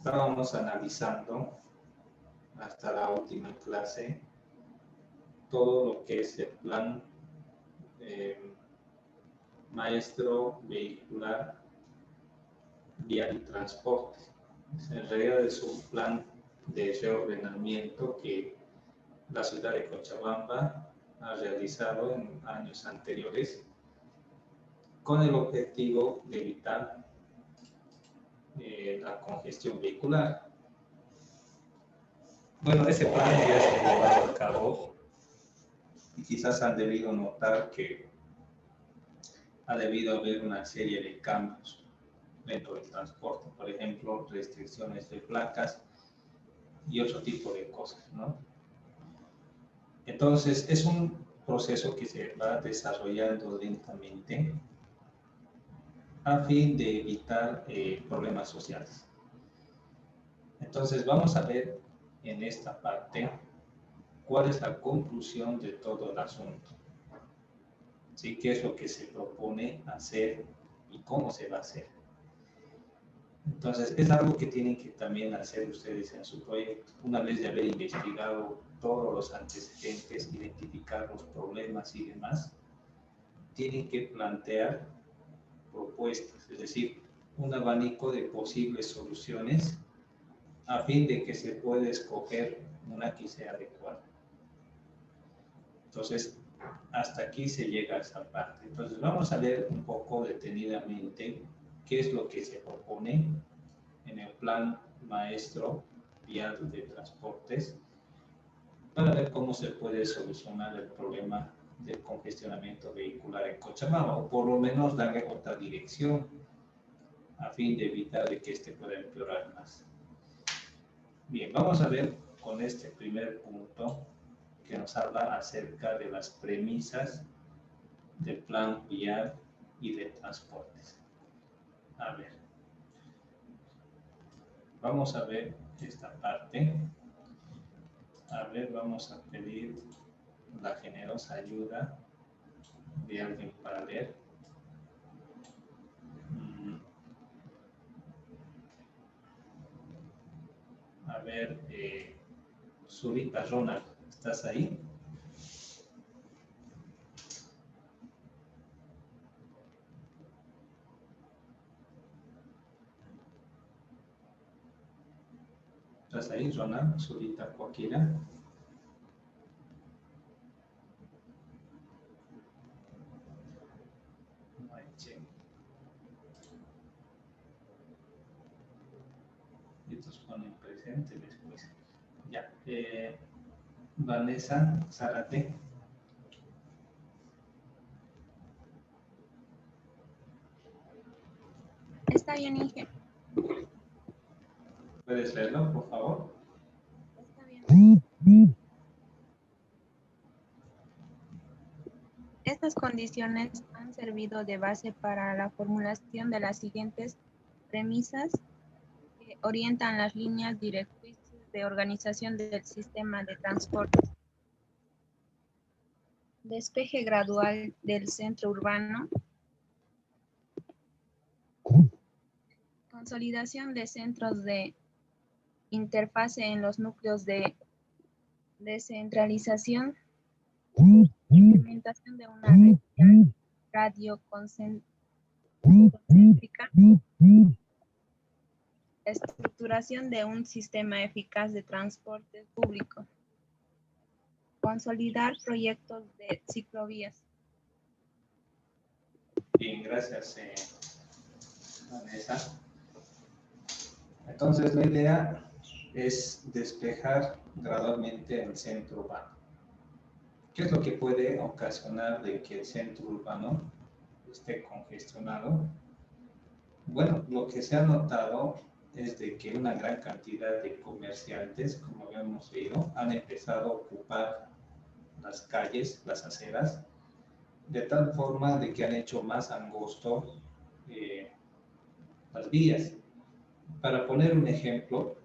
Estábamos analizando hasta la última clase todo lo que es el plan maestro vehicular, vial y transporte. En realidad es un plan de reordenamiento que la ciudad de Cochabamba ha realizado en años anteriores con el objetivo de evitar la congestión vehicular. Bueno, ese plan ya se ha llevado a cabo y quizás han debido notar que ha debido haber una serie de cambios dentro del transporte, por ejemplo, restricciones de placas y otro tipo de cosas, ¿no? Entonces, es un proceso que se va desarrollando lentamente a fin de evitar problemas sociales. Entonces, vamos a ver en esta parte cuál es la conclusión de todo el asunto. ¿Sí? ¿Qué es lo que se propone hacer y cómo se va a hacer? Entonces, es algo que tienen que también hacer ustedes en su proyecto. Una vez de haber investigado todos los antecedentes, identificar los problemas y demás, tienen que plantear propuestas, es decir, un abanico de posibles soluciones a fin de que se pueda escoger una que sea adecuada. Entonces, hasta aquí se llega a esa parte. Entonces, vamos a ver un poco detenidamente qué es lo que se propone en el plan maestro vial de transportes para ver cómo se puede solucionar el problema del congestionamiento vehicular en Cochabamba, o por lo menos darle otra dirección a fin de evitar de que este pueda empeorar más. Bien, vamos a ver con este primer punto que nos habla acerca de las premisas del plan vial y de transportes. A ver, vamos a ver esta parte. A ver, vamos a pedir la generosa ayuda de alguien para leer. A ver, Zurita Ronald, ¿estás ahí? ¿Estás ahí, Ronald? Zurita Coaquira. Y estos ponen presente después. Ya. Vanessa Zárate. Está bien, Inge. ¿Puedes leerlo, por favor? Está bien. Estas condiciones han servido de base para la formulación de las siguientes premisas que orientan las líneas directrices de organización del sistema de transportes. Despeje gradual del centro urbano. Consolidación de centros de interfase en los núcleos de descentralización. Implementación de una red radioconcéntrica. Estructuración de un sistema eficaz de transporte público. Consolidar proyectos de ciclovías. Bien, gracias, Vanessa. Entonces, la idea es despejar gradualmente el centro urbano. ¿Qué es lo que puede ocasionar de que el centro urbano esté congestionado? Bueno, lo que se ha notado es de que una gran cantidad de comerciantes, como hemos visto, han empezado a ocupar las calles, las aceras, de tal forma de que han hecho más angosto las vías. Para poner un ejemplo,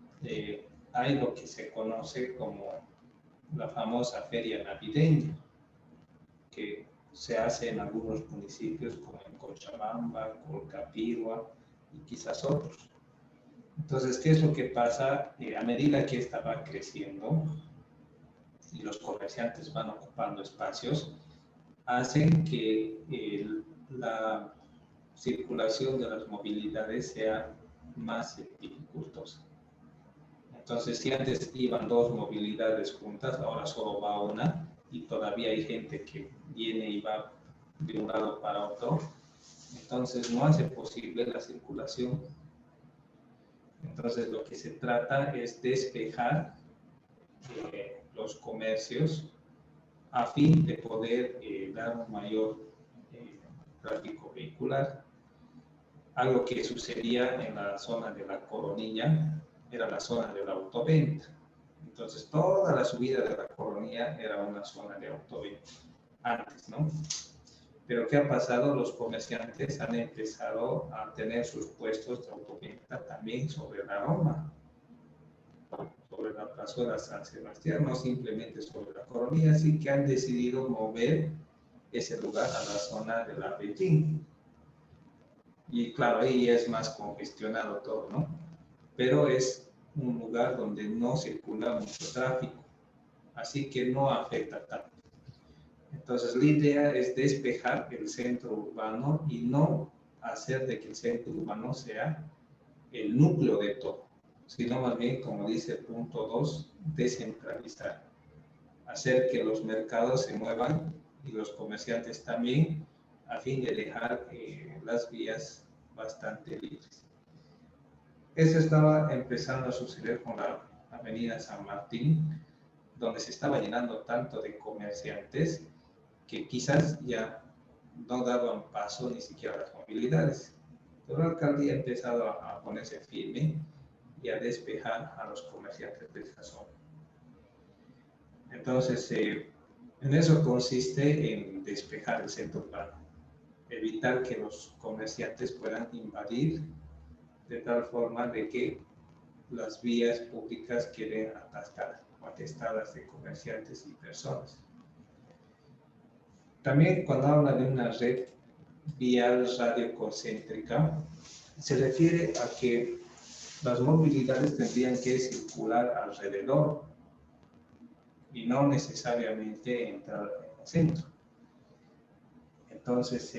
hay lo que se conoce como la famosa feria navideña, que se hace en algunos municipios como en Cochabamba, Colcapirua y quizás otros. Entonces, ¿qué es lo que pasa? A medida que esta va creciendo y los comerciantes van ocupando espacios, hacen que la circulación de las movilidades sea más dificultosa. Entonces, si antes iban dos movilidades juntas, ahora solo va una y todavía hay gente que viene y va de un lado para otro. Entonces, no hace posible la circulación. Entonces, lo que se trata es despejar los comercios a fin de poder dar un mayor tráfico vehicular. Algo que sucedía en la zona de la Coronilla era la zona de la autoventa. Entonces, toda la subida de la Coronilla era una zona de autoventa antes, ¿no? Pero ¿qué ha pasado? Los comerciantes han empezado a tener sus puestos de autoventa también sobre la Roma, sobre la plazuela San Sebastián, no simplemente sobre la Coronilla, así que han decidido mover ese lugar a la zona de la Beijing. Y claro, ahí es más congestionado todo, ¿no? Pero es un lugar donde no circula mucho tráfico, así que no afecta tanto. Entonces, la idea es despejar el centro urbano y no hacer de que el centro urbano sea el núcleo de todo, sino más bien, como dice el punto 2, descentralizar, hacer que los mercados se muevan y los comerciantes también, a fin de dejar las vías bastante libres. Eso estaba empezando a suceder con la avenida San Martín, donde se estaba llenando tanto de comerciantes que quizás ya no daban paso ni siquiera a las movilidades. Pero la alcaldía ha empezado a ponerse firme y a despejar a los comerciantes de esa zona. Entonces, en eso consiste en despejar el centro urbano, evitar que los comerciantes puedan invadir de tal forma de que las vías públicas queden atascadas o atestadas de comerciantes y personas. También cuando habla de una red vial radioconcéntrica, se refiere a que las movilidades tendrían que circular alrededor y no necesariamente entrar en el centro. Entonces,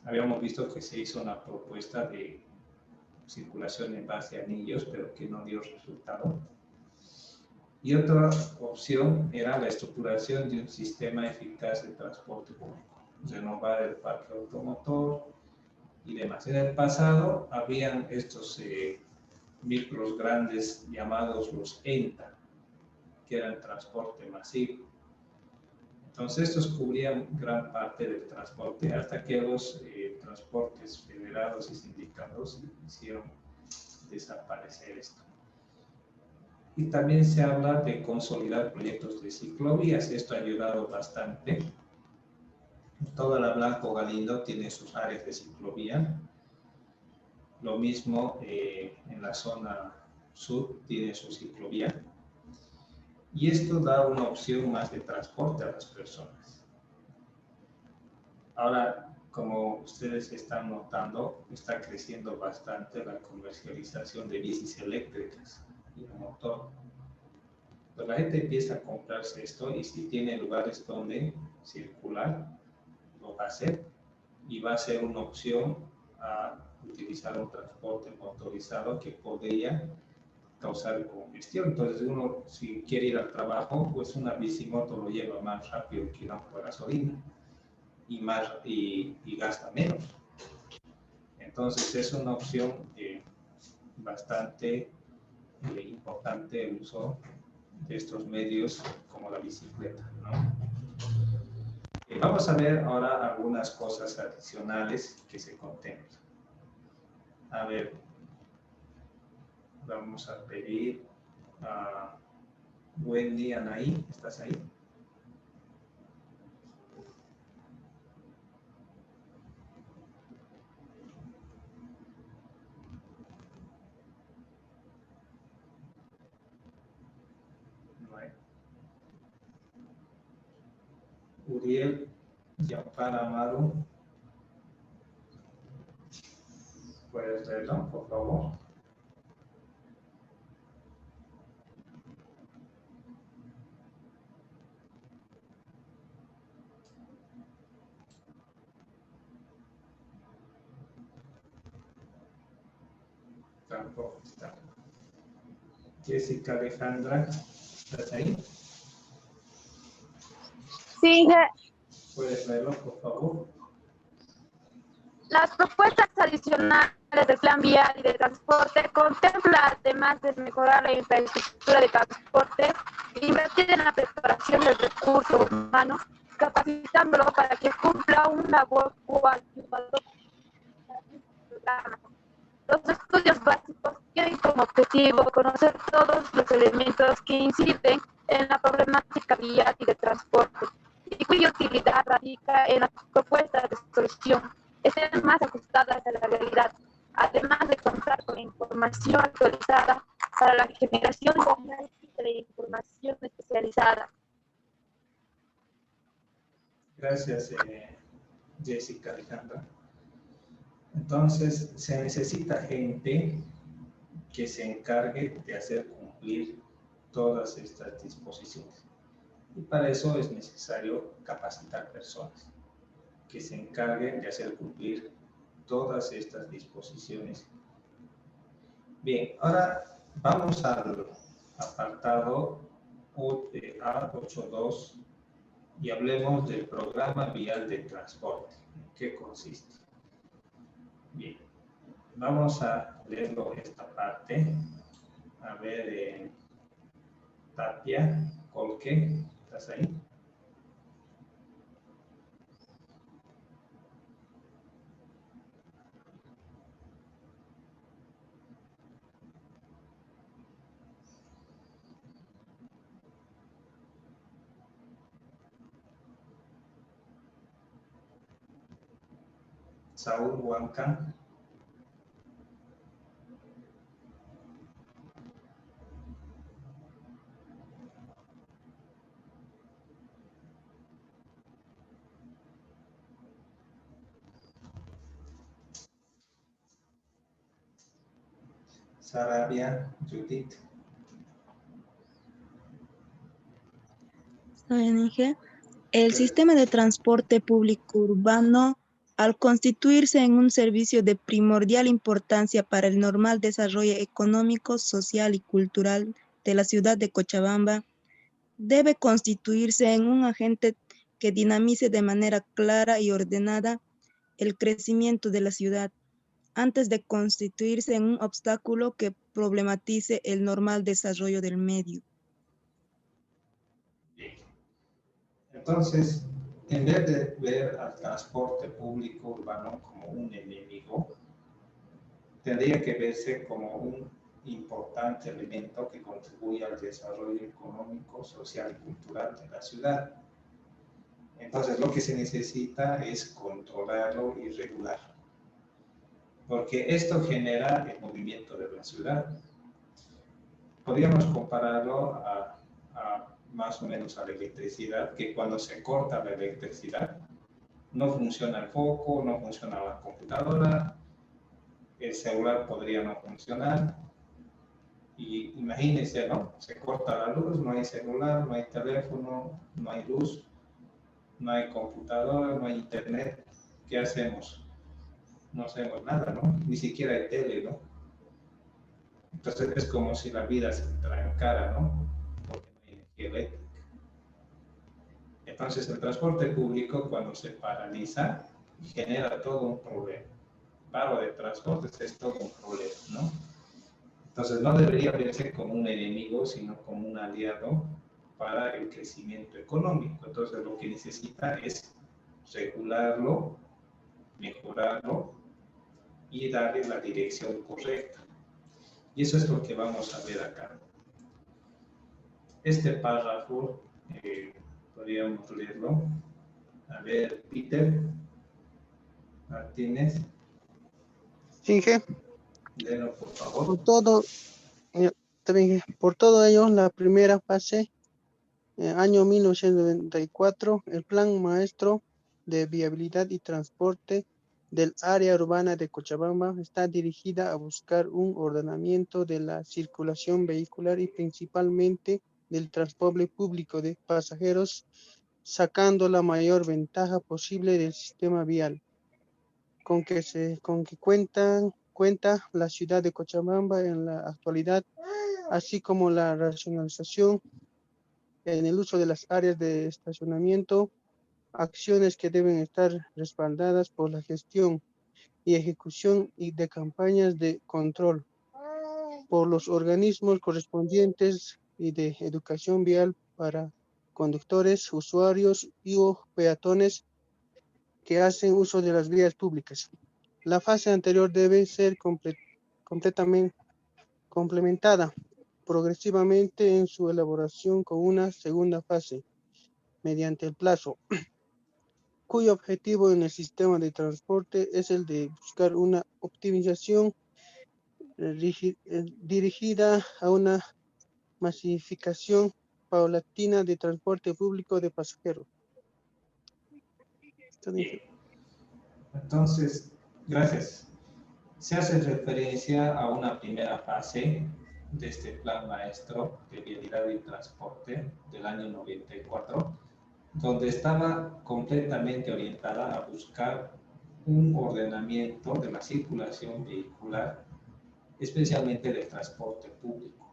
habíamos visto que se hizo una propuesta de circulación en base a anillos, pero que no dio resultado. Y otra opción era la estructuración de un sistema eficaz de transporte público, renovar el parque automotor y demás. En el pasado habían estos micros grandes llamados los ENTA, que eran transporte masivo. Entonces estos cubrían gran parte del transporte hasta que los transportes federados y sindicados hicieron desaparecer esto. Y también se habla de consolidar proyectos de ciclovías. Esto ha ayudado bastante. Toda la Blanco Galindo tiene sus áreas de ciclovía. Lo mismo en la zona sur tiene su ciclovía. Y esto da una opción más de transporte a las personas. Ahora, como ustedes están notando, está creciendo bastante la comercialización de bicis eléctricas y de motor. Pues la gente empieza a comprarse esto y si tiene lugares donde circular, lo va a hacer y va a ser una opción a utilizar un transporte motorizado que podría causar congestión. Entonces uno, si quiere ir al trabajo, pues una bicimoto lo lleva más rápido que un auto de gasolina y gasta menos. Entonces es una opción bastante importante el uso de estos medios como la bicicleta, ¿no? Vamos a ver ahora algunas cosas adicionales que se contemplan. A ver, vamos a pedir a Wendy Anaí, ¿estás ahí? Uriel Yapar Amaro, ¿puedes leerlo, por favor? Tampoco está. Jessica Alejandra, ¿estás ahí? Sí, ¿Puedes leerlo, por favor? las propuestas adicionales del Plan Vial y de Transporte contemplan, además de mejorar la infraestructura de transporte, invertir en la preparación del recurso humano, capacitándolo para que cumpla una labor coadyuvadora. Los estudios básicos tienen como objetivo conocer todos los elementos que inciden en la problemática vial y de transporte, y cuya utilidad radica en las propuestas de solución estén más ajustadas a la realidad, además de contar con información actualizada para la generación de análisis de información especializada. Gracias, Jessica Alejandra. Entonces, se necesita gente que se encargue de hacer cumplir todas estas disposiciones. Y para eso es necesario capacitar personas que se encarguen de hacer cumplir todas estas disposiciones. Bien, ahora vamos al apartado A82 y hablemos del programa vial de transporte. ¿En qué consiste? Bien, vamos a leerlo esta parte. A ver, Tapia, Colque, ¿estás ahí? Saúl Huanca. Sarabia, Judith. El sistema de transporte público urbano, al constituirse en un servicio de primordial importancia para el normal desarrollo económico, social y cultural de la ciudad de Cochabamba, debe constituirse en un agente que dinamice de manera clara y ordenada el crecimiento de la ciudad, antes de constituirse en un obstáculo que problematice el normal desarrollo del medio. Entonces, en vez de ver al transporte público urbano como un enemigo, tendría que verse como un importante elemento que contribuye al desarrollo económico, social y cultural de la ciudad. Entonces, lo que se necesita es controlarlo y regularlo, porque esto genera el movimiento de la ciudad. Podríamos compararlo a más o menos a la electricidad, que cuando se corta la electricidad, no funciona el foco, no funciona la computadora, el celular podría no funcionar. Y imagínense, ¿no? Se corta la luz, no hay celular, no hay teléfono, no hay luz, no hay computadora, no hay internet. ¿Qué hacemos? No hacemos nada, ¿no? Ni siquiera hay tele, ¿no? Entonces es como si la vida se trancara, ¿no? Porque no hay energía eléctrica. Entonces el transporte público, cuando se paraliza, genera todo un problema. Paro de transportes es todo un problema, ¿no? Entonces no debería verse como un enemigo, sino como un aliado para el crecimiento económico. Entonces lo que necesita es regularlo, mejorarlo y darle la dirección correcta. Y eso es lo que vamos a ver acá. Este párrafo, podríamos leerlo. A ver, Peter Martínez. Sí, Léelo, por favor. Por todo ello, la primera fase, año 1994, el Plan Maestro de Viabilidad y Transporte del área urbana de Cochabamba está dirigida a buscar un ordenamiento de la circulación vehicular y principalmente del transporte público de pasajeros, sacando la mayor ventaja posible del sistema vial, con que cuenta la ciudad de Cochabamba en la actualidad, así como la racionalización en el uso de las áreas de estacionamiento, acciones que deben estar respaldadas por la gestión y ejecución y de campañas de control por los organismos correspondientes y de educación vial para conductores, usuarios y o peatones que hacen uso de las vías públicas. La fase anterior debe ser completamente complementada progresivamente en su elaboración con una segunda fase, mediante el plazo, cuyo objetivo en el sistema de transporte es el de buscar una optimización dirigida a una masificación paulatina de transporte público de pasajeros. Entonces, gracias. Se hace referencia a una primera fase de este Plan Maestro de Vialidad y Transporte del año 94, donde estaba completamente orientada a buscar un ordenamiento de la circulación vehicular, especialmente del transporte público.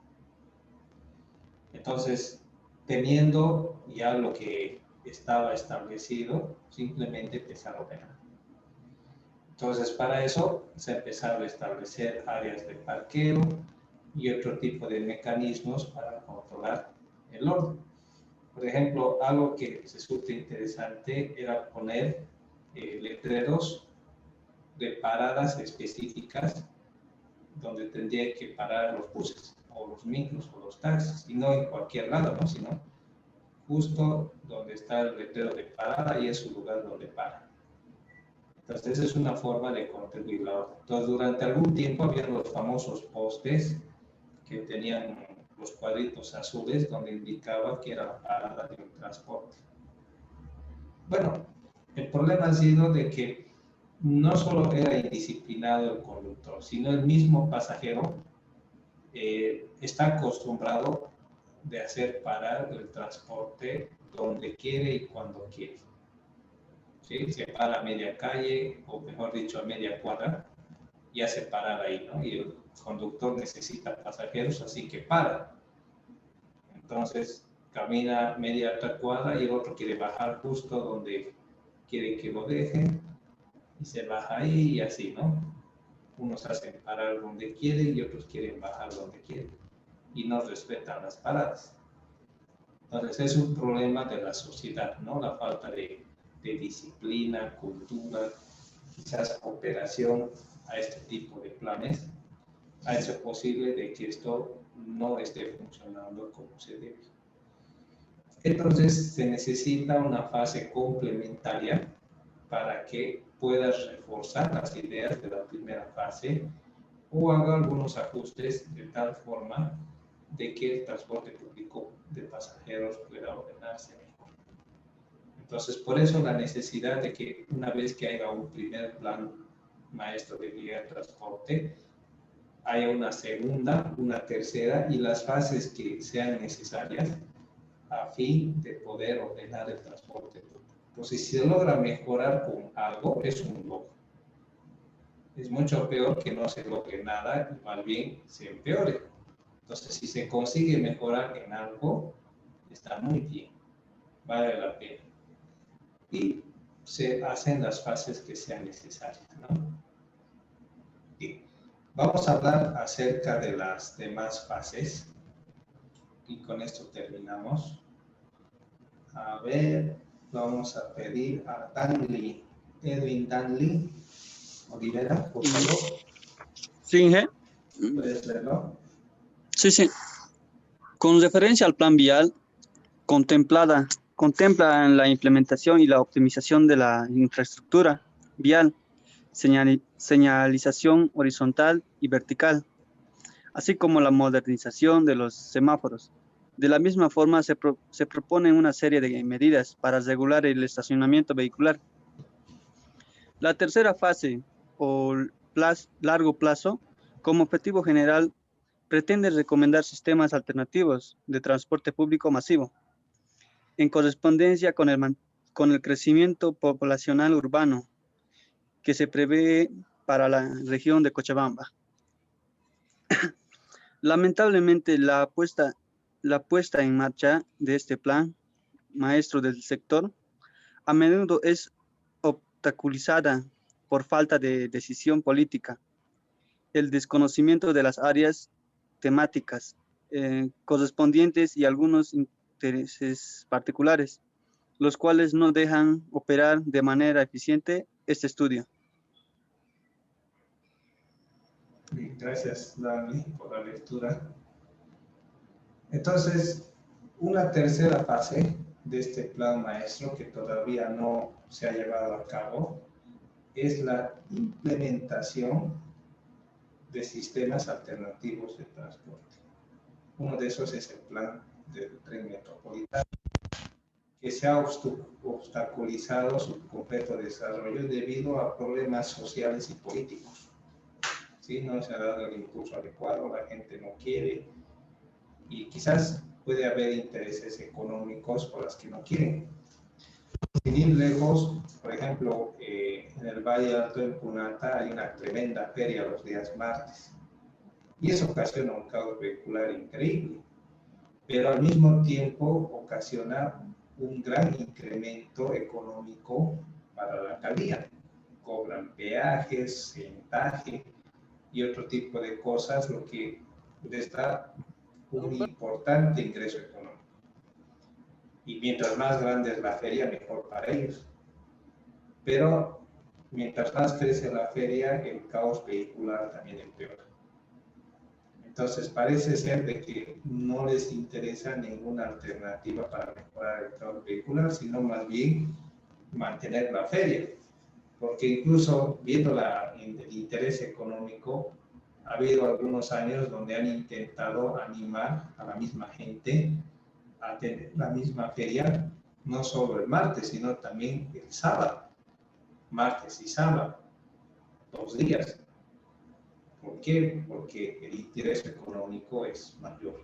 Entonces, teniendo ya lo que estaba establecido, simplemente empezar a ordenar. Entonces, para eso se empezaron a establecer áreas de parqueo y otro tipo de mecanismos para controlar el orden. Por ejemplo, algo que resulta interesante era poner letreros de paradas específicas donde tendría que parar los buses, o los micros, o los taxis, y no en cualquier lado, ¿no? Sino justo donde está el letrero de parada y es su lugar donde para. Entonces, esa es una forma de contribuir la orden. Entonces, durante algún tiempo había los famosos postes que tenían los cuadritos azules donde indicaba que era la parada de un transporte. Bueno, el problema ha sido de que no solo era indisciplinado el conductor, sino el mismo pasajero está acostumbrado de hacer parar el transporte donde quiere y cuando quiere. ¿Sí? Se para a media calle, o mejor dicho, a media cuadra, y hace parar ahí, ¿no? Y el conductor necesita pasajeros, así que para. Entonces, camina media otra cuadra y el otro quiere bajar justo donde quiere que lo dejen, y se baja ahí y así, ¿no? Unos hacen parar donde quieren y otros quieren bajar donde quieren, y no respetan las paradas. Entonces, es un problema de la sociedad, ¿no? La falta de disciplina, cultura, quizás cooperación a este tipo de planes, ha hecho posible de que esto no esté funcionando como se debe. Entonces, se necesita una fase complementaria para que puedas reforzar las ideas de la primera fase o haga algunos ajustes de tal forma de que el transporte público de pasajeros pueda ordenarse mejor. Entonces, por eso la necesidad de que una vez que haya un primer plan maestro de vía de transporte, haya una segunda, una tercera y las fases que sean necesarias a fin de poder ordenar el transporte público. Entonces, si se logra mejorar con algo, es un logro. Es mucho peor que no se logre nada y más bien se empeore. Entonces, si se consigue mejorar en algo, está muy bien, vale la pena. Y se hacen las fases que sean necesarias, ¿no? Bien. Vamos a hablar acerca de las demás fases y con esto terminamos. A ver, vamos a pedir a Danley, Edwin Danley Olivera, por favor. Sí, Inge. ¿Puedes leerlo? Sí. Con referencia al plan vial, contempla la implementación y la optimización de la infraestructura vial, señalización horizontal y vertical, así como la modernización de los semáforos. De la misma forma, se proponen una serie de medidas para regular el estacionamiento vehicular. La tercera fase, o largo plazo, como objetivo general, pretende recomendar sistemas alternativos de transporte público masivo, en correspondencia con el crecimiento poblacional urbano, que se prevé para la región de Cochabamba. Lamentablemente, la puesta en marcha de este plan maestro del sector a menudo es obstaculizada por falta de decisión política, el desconocimiento de las áreas temáticas correspondientes y algunos intereses particulares, los cuales no dejan operar de manera eficiente este estudio. Gracias, Dani, por la lectura. Entonces, una tercera fase de este plan maestro que todavía no se ha llevado a cabo es la implementación de sistemas alternativos de transporte. Uno de esos es el plan del tren metropolitano, que se ha obstaculizado su completo desarrollo debido a problemas sociales y políticos. ¿Sí? No se ha dado el impulso adecuado, la gente no quiere, y quizás puede haber intereses económicos por los que no quieren. Sin ir lejos, por ejemplo, en el Valle Alto de Punata hay una tremenda feria los días martes, y eso ocasiona un caos vehicular increíble, pero al mismo tiempo ocasiona un gran incremento económico para la alcaldía. Cobran peajes, centaje y otro tipo de cosas, lo que les da un importante ingreso económico. Y mientras más grande es la feria, mejor para ellos. Pero mientras más crece la feria, el caos vehicular también empeora. Entonces parece ser de que no les interesa ninguna alternativa para mejorar el caos vehicular, sino más bien mantener la feria. Porque incluso viendo el interés económico, ha habido algunos años donde han intentado animar a la misma gente a tener la misma feria, no solo el martes, sino también el sábado, martes y sábado, 2 días. ¿Por qué? Porque el interés económico es mayor.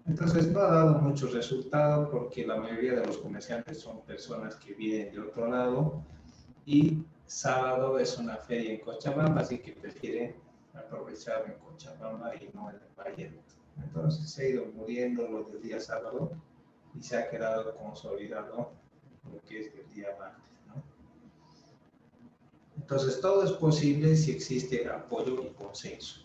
Entonces no ha dado muchos resultados porque la mayoría de los comerciantes son personas que vienen de otro lado y sábado es una feria en Cochabamba, así que prefieren aprovechar en Cochabamba y no en el Valle. Entonces se ha ido muriendo lo del día sábado y se ha quedado consolidado lo que es el día martes, ¿no? Entonces todo es posible si existe apoyo y consenso.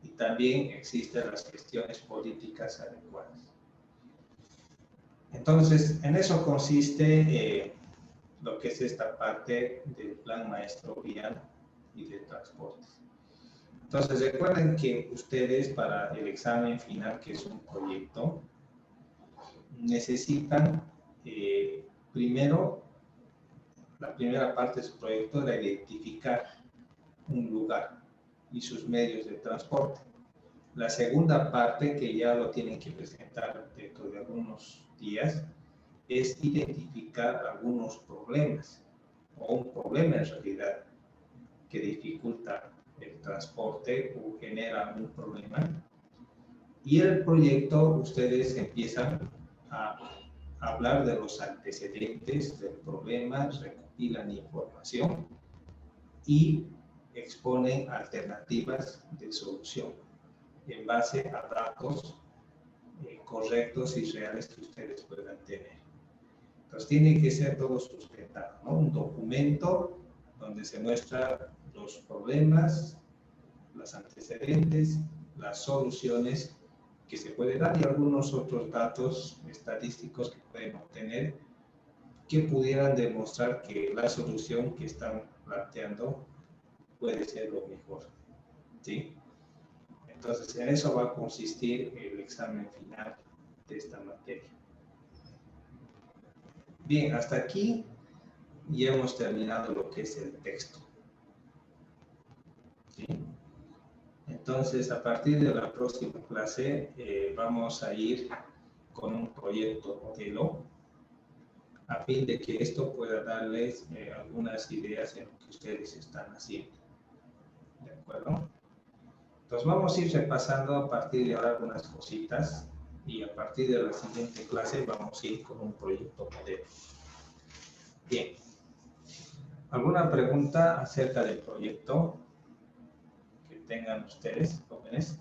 Y también existen las gestiones políticas adecuadas. Entonces, en eso consiste lo que es esta parte del plan maestro vial y de transportes. Entonces, recuerden que ustedes para el examen final, que es un proyecto, necesitan primero, la primera parte de su proyecto era identificar un lugar y sus medios de transporte. La segunda parte, que ya lo tienen que presentar dentro de algunos días, es identificar algunos problemas, o un problema en realidad, que dificulta el transporte o genera un problema. Y el proyecto, ustedes empiezan a hablar de los antecedentes del problema, recopilan información y exponen alternativas de solución en base a datos correctos y reales que ustedes puedan tener. Entonces tiene que ser todo sustentado, ¿no? Un documento donde se muestran los problemas, los antecedentes, las soluciones que se pueden dar y algunos otros datos estadísticos que pueden obtener que pudieran demostrar que la solución que están planteando puede ser lo mejor, ¿sí? Entonces, en eso va a consistir el examen final de esta materia. Bien, hasta aquí ya hemos terminado lo que es el texto, ¿sí? Entonces, a partir de la próxima clase vamos a ir con un proyecto modelo a fin de que esto pueda darles algunas ideas en lo que ustedes están haciendo. ¿De acuerdo? Entonces vamos a ir repasando a partir de ahora algunas cositas y a partir de la siguiente clase vamos a ir con un proyecto modelo. Bien. ¿Alguna pregunta acerca del proyecto que tengan ustedes, jóvenes?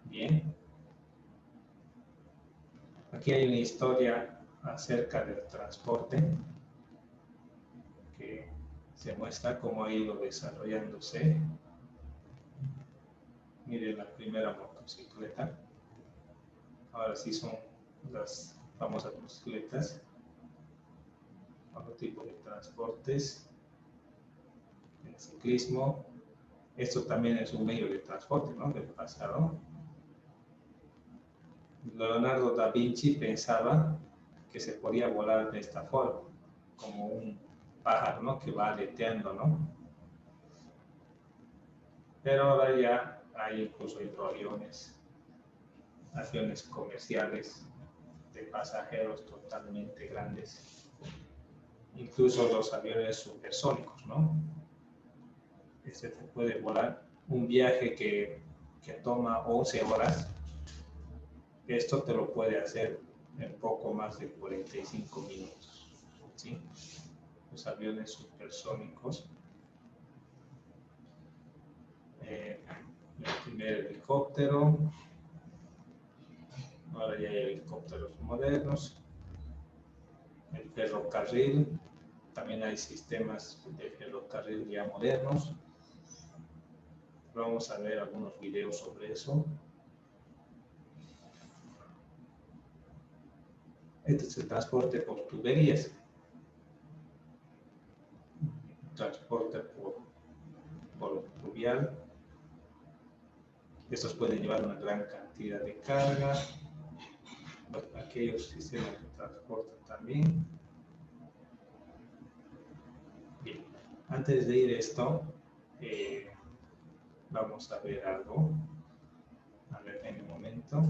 Bien. Aquí hay una historia acerca del transporte que se muestra cómo ha ido desarrollándose. Miren la primera motocicleta. Ahora sí son las famosas motocicletas. Otro tipo de transportes. El ciclismo. Esto también es un medio de transporte, ¿no? Del pasado. Leonardo da Vinci pensaba que se podía volar de esta forma, como un pájaro, ¿no? Que va aleteando, ¿no? Pero ahora ya hay incluso aviones comerciales de pasajeros totalmente grandes, incluso los aviones supersónicos, ¿no? Se puede volar un viaje que toma 11 horas. Esto te lo puede hacer en poco más de 45 minutos, ¿sí? Los aviones supersónicos. El primer helicóptero. Ahora ya hay helicópteros modernos. El ferrocarril. También hay sistemas de ferrocarril ya modernos. Vamos a ver algunos videos sobre eso. Este es el transporte por tuberías. Transporte por fluvial. Estos pueden llevar una gran cantidad de carga. Aquellos sistemas de transporte también. Bien, antes de ir a esto, vamos a ver algo. A ver, en un momento.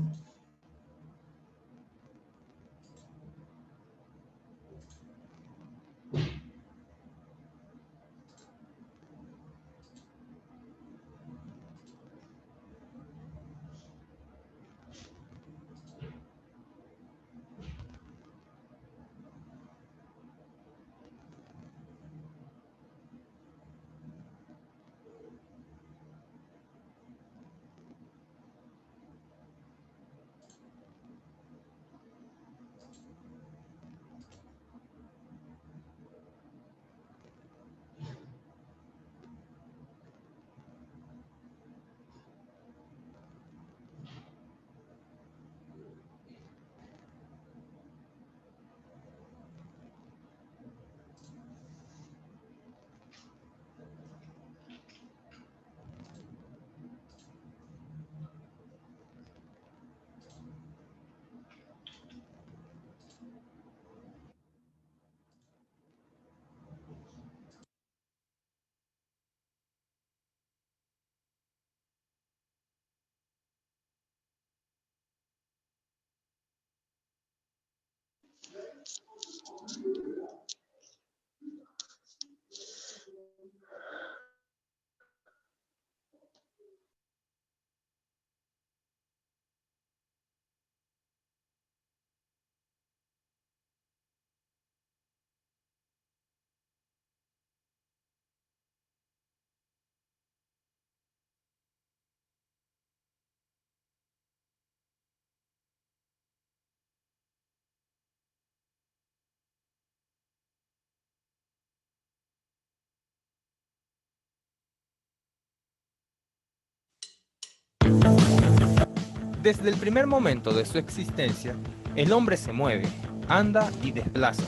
Desde el primer momento de su existencia, el hombre se mueve, anda y desplaza.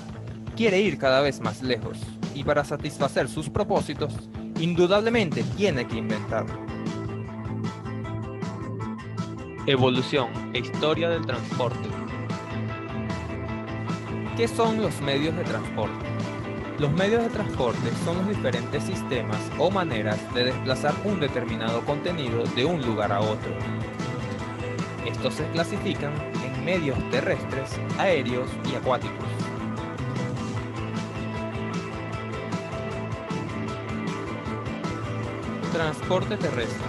Quiere ir cada vez más lejos, y para satisfacer sus propósitos, indudablemente tiene que inventar. Evolución e historia del transporte. ¿Qué son los medios de transporte? Los medios de transporte son los diferentes sistemas o maneras de desplazar un determinado contenido de un lugar a otro. Estos se clasifican en medios terrestres, aéreos y acuáticos. Transporte terrestre.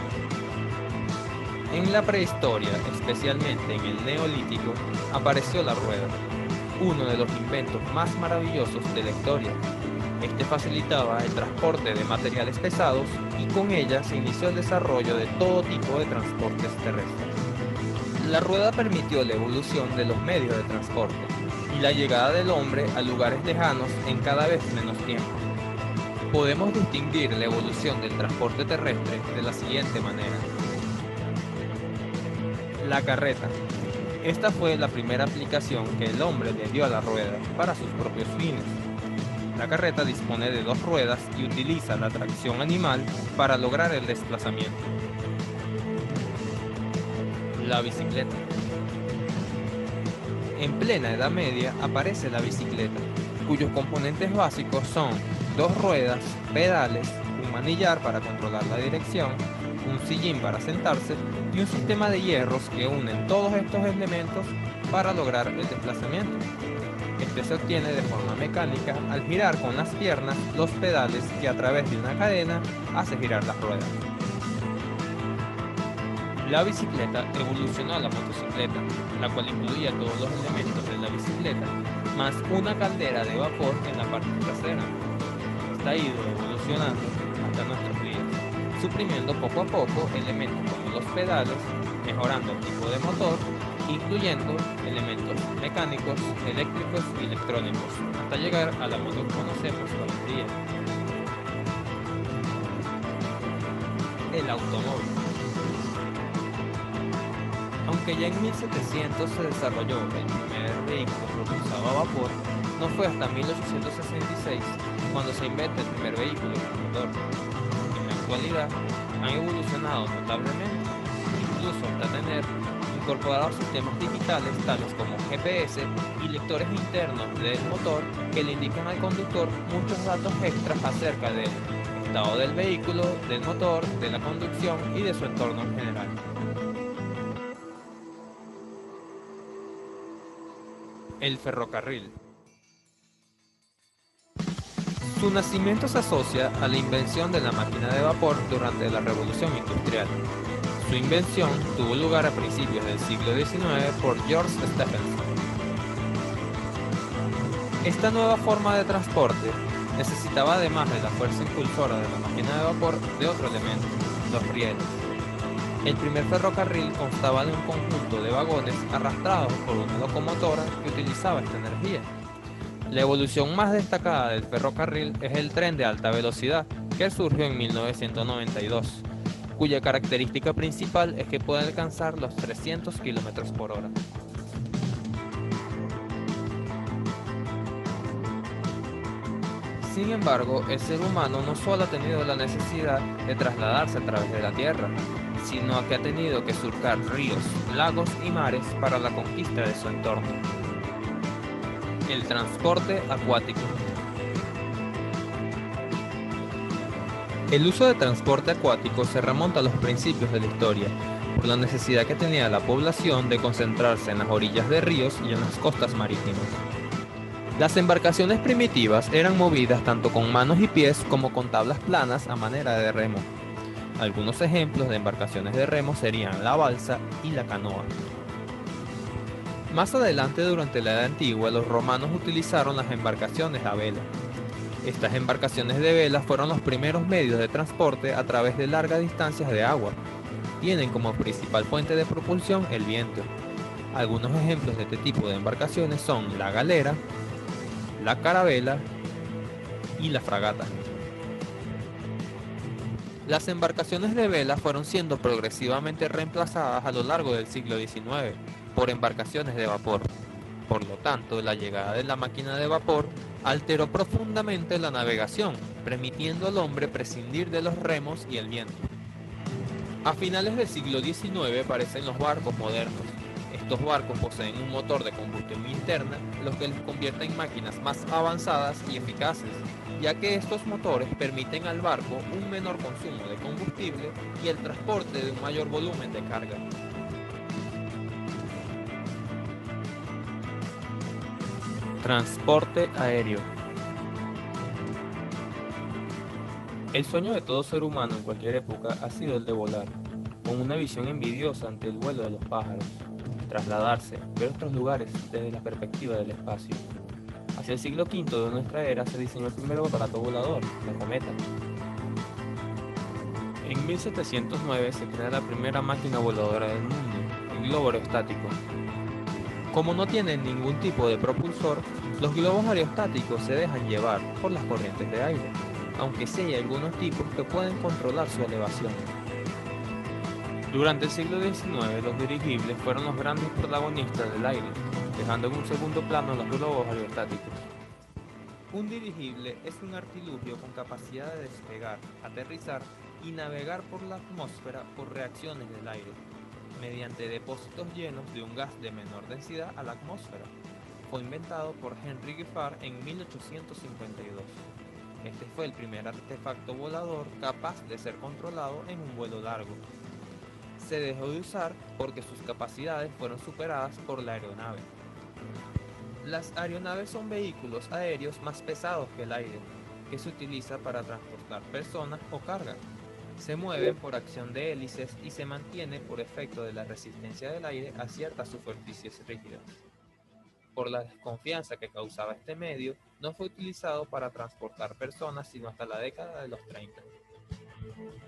En la prehistoria, especialmente en el Neolítico, apareció la rueda, uno de los inventos más maravillosos de la historia. Este facilitaba el transporte de materiales pesados y con ella se inició el desarrollo de todo tipo de transportes terrestres. La rueda permitió la evolución de los medios de transporte y la llegada del hombre a lugares lejanos en cada vez menos tiempo. Podemos distinguir la evolución del transporte terrestre de la siguiente manera. La carreta. Esta fue la primera aplicación que el hombre le dio a la rueda para sus propios fines. La carreta dispone de 2 ruedas y utiliza la tracción animal para lograr el desplazamiento. La bicicleta. En plena Edad Media aparece la bicicleta, cuyos componentes básicos son 2 ruedas, pedales, un manillar para controlar la dirección, un sillín para sentarse y un sistema de hierros que unen todos estos elementos para lograr el desplazamiento. Este se obtiene de forma mecánica al girar con las piernas los pedales que a través de una cadena hace girar las ruedas. La bicicleta evolucionó a la motocicleta, la cual incluía todos los elementos de la bicicleta, más una caldera de vapor en la parte trasera. Esta ha ido evolucionando hasta nuestros días, suprimiendo poco a poco elementos como los pedales, mejorando el tipo de motor, incluyendo elementos mecánicos, eléctricos y electrónicos, hasta llegar a la moto que conocemos hoy en día. El automóvil. Aunque ya en 1700 se desarrolló el primer vehículo propulsado a vapor, no fue hasta 1866 cuando se inventa el primer vehículo con motor. En la actualidad han evolucionado notablemente, incluso hasta tener incorporados sistemas digitales tales como GPS y lectores internos del motor que le indican al conductor muchos datos extras acerca del estado del vehículo, del motor, de la conducción y de su entorno en general. El ferrocarril. Su nacimiento se asocia a la invención de la máquina de vapor durante la Revolución Industrial. Su invención tuvo lugar a principios del siglo XIX por George Stephenson. Esta nueva forma de transporte necesitaba, además de la fuerza impulsora de la máquina de vapor, de otro elemento, los rieles. El primer ferrocarril constaba de un conjunto de vagones arrastrados por una locomotora que utilizaba esta energía. La evolución más destacada del ferrocarril es el tren de alta velocidad, que surgió en 1992, cuya característica principal es que puede alcanzar los 300 km por hora. Sin embargo, el ser humano no solo ha tenido la necesidad de trasladarse a través de la Tierra, sino que ha tenido que surcar ríos, lagos y mares para la conquista de su entorno. El transporte acuático. El uso de transporte acuático se remonta a los principios de la historia, por la necesidad que tenía la población de concentrarse en las orillas de ríos y en las costas marítimas. Las embarcaciones primitivas eran movidas tanto con manos y pies como con tablas planas a manera de remo. Algunos ejemplos de embarcaciones de remo serían la balsa y la canoa. Más adelante, durante la Edad Antigua, los romanos utilizaron las embarcaciones a vela. Estas embarcaciones de vela fueron los primeros medios de transporte a través de largas distancias de agua. Tienen como principal fuente de propulsión el viento. Algunos ejemplos de este tipo de embarcaciones son la galera, la carabela y la fragata. Las embarcaciones de vela fueron siendo progresivamente reemplazadas a lo largo del siglo XIX por embarcaciones de vapor. Por lo tanto, la llegada de la máquina de vapor alteró profundamente la navegación, permitiendo al hombre prescindir de los remos y el viento. A finales del siglo XIX aparecen los barcos modernos. Estos barcos poseen un motor de combustión interna, lo que les convierte en máquinas más avanzadas y eficaces, ya que estos motores permiten al barco un menor consumo de combustible y el transporte de un mayor volumen de carga. Transporte aéreo. El sueño de todo ser humano en cualquier época ha sido el de volar, con una visión envidiosa ante el vuelo de los pájaros, trasladarse, ver otros lugares desde la perspectiva del espacio. Hacia el siglo V de nuestra era se diseñó el primer aparato volador, la cometa. En 1709 se crea la primera máquina voladora del mundo, el globo aerostático. Como no tienen ningún tipo de propulsor, los globos aerostáticos se dejan llevar por las corrientes de aire, aunque sí hay algunos tipos que pueden controlar su elevación. Durante el siglo XIX, los dirigibles fueron los grandes protagonistas del aire, dejando en un segundo plano los globos aerostáticos. Un dirigible es un artilugio con capacidad de despegar, aterrizar y navegar por la atmósfera por reacciones del aire, mediante depósitos llenos de un gas de menor densidad a la atmósfera. Fue inventado por Henry Giffard en 1852. Este fue el primer artefacto volador capaz de ser controlado en un vuelo largo. Se dejó de usar porque sus capacidades fueron superadas por la aeronave. Las aeronaves son vehículos aéreos más pesados que el aire, que se utiliza para transportar personas o carga. Se mueven por acción de hélices y se mantiene por efecto de la resistencia del aire a ciertas superficies rígidas. Por la desconfianza que causaba este medio, no fue utilizado para transportar personas sino hasta la década de los 30.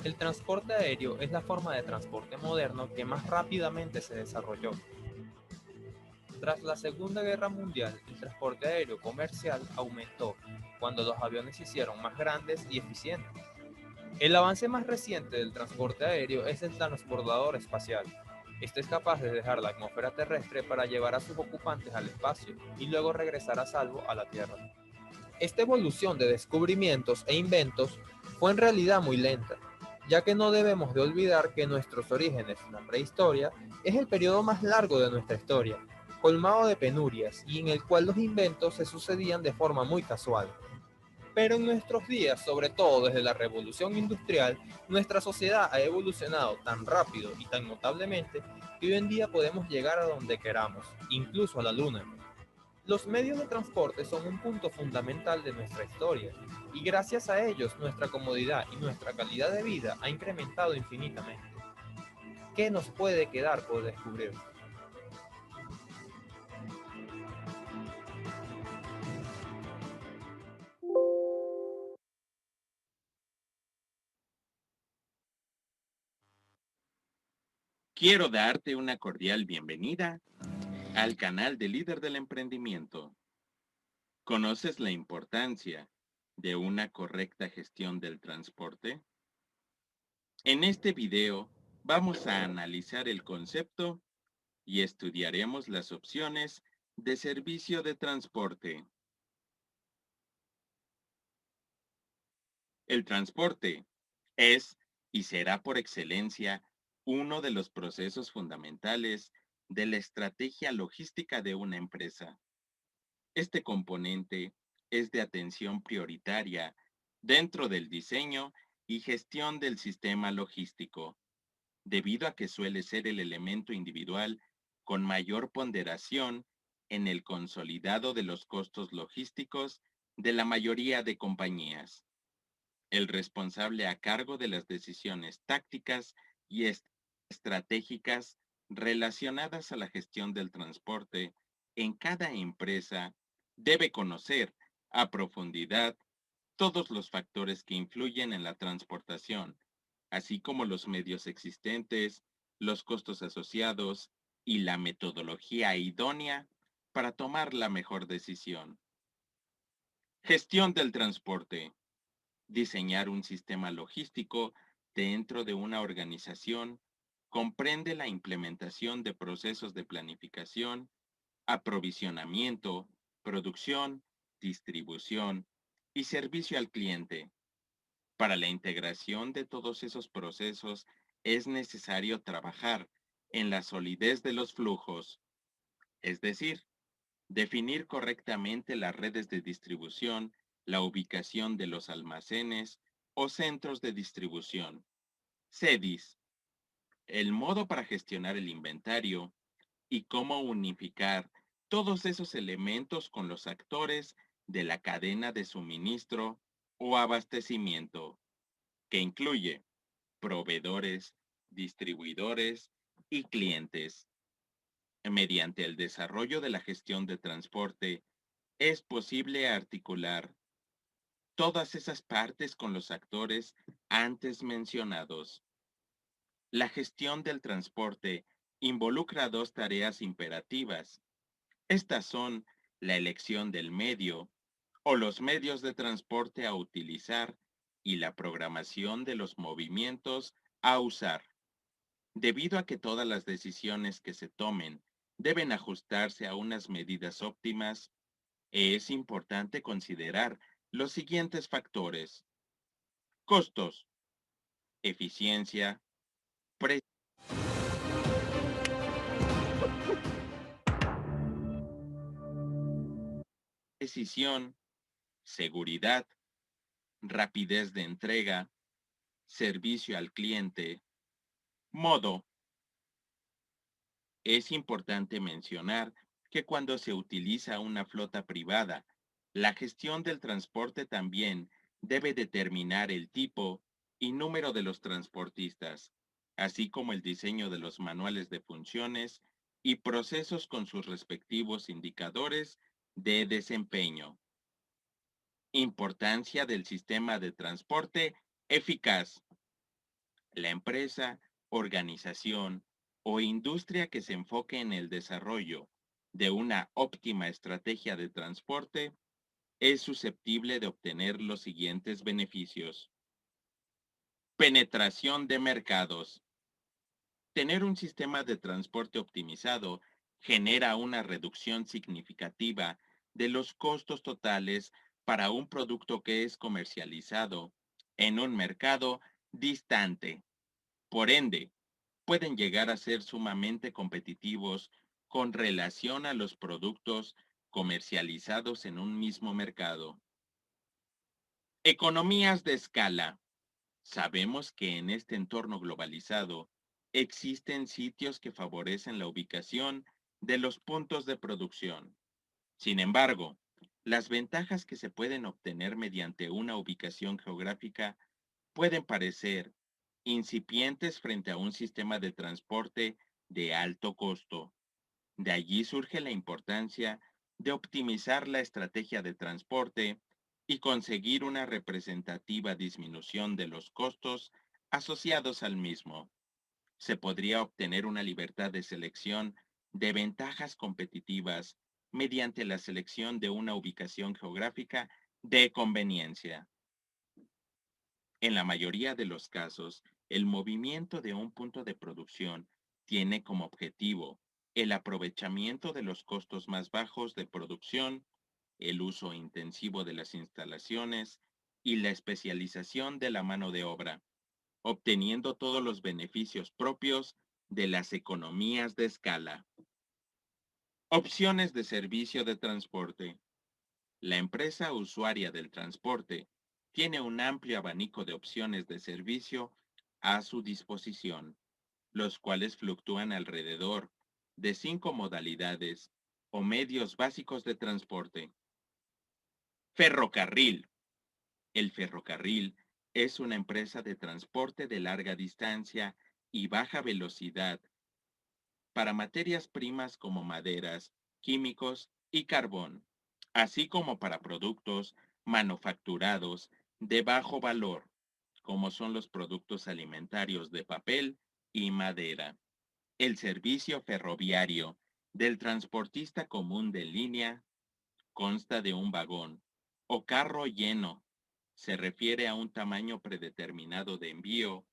El transporte aéreo es la forma de transporte moderno que más rápidamente se desarrolló. Tras la Segunda Guerra Mundial, el transporte aéreo comercial aumentó cuando los aviones se hicieron más grandes y eficientes. El avance más reciente del transporte aéreo es el transbordador espacial. Este es capaz de dejar la atmósfera terrestre para llevar a sus ocupantes al espacio y luego regresar a salvo a la Tierra. Esta evolución de descubrimientos e inventos fue en realidad muy lenta, ya que no debemos de olvidar que nuestros orígenes, la prehistoria, es el periodo más largo de nuestra historia, colmado de penurias y en el cual los inventos se sucedían de forma muy casual. Pero en nuestros días, sobre todo desde la Revolución Industrial, nuestra sociedad ha evolucionado tan rápido y tan notablemente que hoy en día podemos llegar a donde queramos, incluso a la Luna. Los medios de transporte son un punto fundamental de nuestra historia y gracias a ellos nuestra comodidad y nuestra calidad de vida ha incrementado infinitamente. ¿Qué nos puede quedar por descubrir? Quiero darte una cordial bienvenida al canal de Líder del Emprendimiento. ¿Conoces la importancia de una correcta gestión del transporte? En este video vamos a analizar el concepto y estudiaremos las opciones de servicio de transporte. El transporte es y será por excelencia uno de los procesos fundamentales de la estrategia logística de una empresa. Este componente es de atención prioritaria dentro del diseño y gestión del sistema logístico, debido a que suele ser el elemento individual con mayor ponderación en el consolidado de los costos logísticos de la mayoría de compañías. El responsable a cargo de las decisiones tácticas y estratégicas relacionadas a la gestión del transporte en cada empresa debe conocer a profundidad todos los factores que influyen en la transportación, así como los medios existentes, los costos asociados y la metodología idónea para tomar la mejor decisión. Gestión del transporte. Diseñar un sistema logístico dentro de una organización comprende la implementación de procesos de planificación, aprovisionamiento, producción, distribución y servicio al cliente. Para la integración de todos esos procesos es necesario trabajar en la solidez de los flujos, es decir, definir correctamente las redes de distribución, la ubicación de los almacenes o centros de distribución. CEDIS, el modo para gestionar el inventario y cómo unificar todos esos elementos con los actores de la cadena de suministro o abastecimiento, que incluye proveedores, distribuidores y clientes. Mediante el desarrollo de la gestión de transporte, es posible articular todas esas partes con los actores antes mencionados. La gestión del transporte involucra dos tareas imperativas. Estas son la elección del medio o los medios de transporte a utilizar y la programación de los movimientos a usar. Debido a que todas las decisiones que se tomen deben ajustarse a unas medidas óptimas, es importante considerar los siguientes factores: costos, eficiencia, precisión, seguridad, rapidez de entrega, servicio al cliente, modo. Es importante mencionar que cuando se utiliza una flota privada, la gestión del transporte también debe determinar el tipo y número de los transportistas, así como el diseño de los manuales de funciones y procesos con sus respectivos indicadores de desempeño. Importancia del sistema de transporte eficaz. La empresa, organización o industria que se enfoque en el desarrollo de una óptima estrategia de transporte es susceptible de obtener los siguientes beneficios. Penetración de mercados. Tener un sistema de transporte optimizado genera una reducción significativa de los costos totales para un producto que es comercializado en un mercado distante. Por ende, pueden llegar a ser sumamente competitivos con relación a los productos comercializados en un mismo mercado. Economías de escala. Sabemos que en este entorno globalizado existen sitios que favorecen la ubicación de los puntos de producción. Sin embargo, las ventajas que se pueden obtener mediante una ubicación geográfica pueden parecer incipientes frente a un sistema de transporte de alto costo. De allí surge la importancia de optimizar la estrategia de transporte y conseguir una representativa disminución de los costos asociados al mismo. Se podría obtener una libertad de selección de ventajas competitivas mediante la selección de una ubicación geográfica de conveniencia. En la mayoría de los casos, el movimiento de un punto de producción tiene como objetivo el aprovechamiento de los costos más bajos de producción, el uso intensivo de las instalaciones y la especialización de la mano de obra, obteniendo todos los beneficios propios de las economías de escala. Opciones de servicio de transporte. La empresa usuaria del transporte tiene un amplio abanico de opciones de servicio a su disposición, los cuales fluctúan alrededor de 5 modalidades o medios básicos de transporte. Ferrocarril. El ferrocarril es una empresa de transporte de larga distancia y baja velocidad para materias primas como maderas, químicos y carbón, así como para productos manufacturados de bajo valor, como son los productos alimentarios de papel y madera. El servicio ferroviario del transportista común de línea consta de un vagón o carro lleno. Se refiere a un tamaño predeterminado de envío.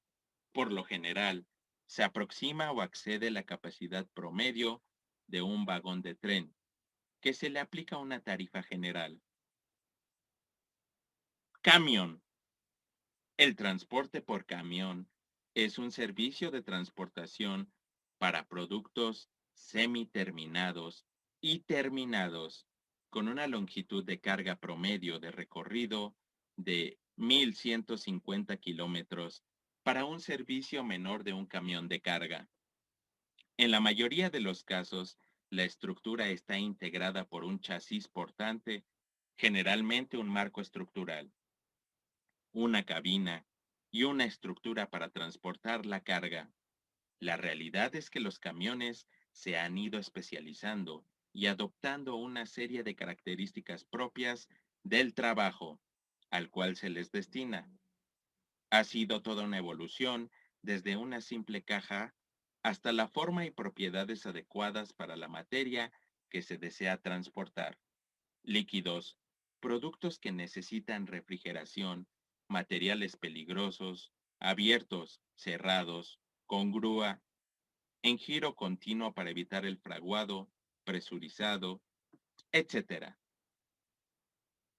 Por lo general, se aproxima o accede la capacidad promedio de un vagón de tren, que se le aplica una tarifa general. Camión. El transporte por camión es un servicio de transportación para productos semiterminados y terminados con una longitud de carga promedio de recorrido de 1,150 kilómetros para un servicio menor de un camión de carga. En la mayoría de los casos, La estructura está integrada por un chasis portante, generalmente un marco estructural, una cabina y una estructura para transportar la carga. La realidad es que los camiones se han ido especializando y adoptando una serie de características propias del trabajo al cual se les destina. Ha sido toda una evolución desde una simple caja hasta la forma y propiedades adecuadas para la materia que se desea transportar. Líquidos, productos que necesitan refrigeración, materiales peligrosos, abiertos, cerrados, con grúa, en giro continuo para evitar el fraguado, presurizado, etc.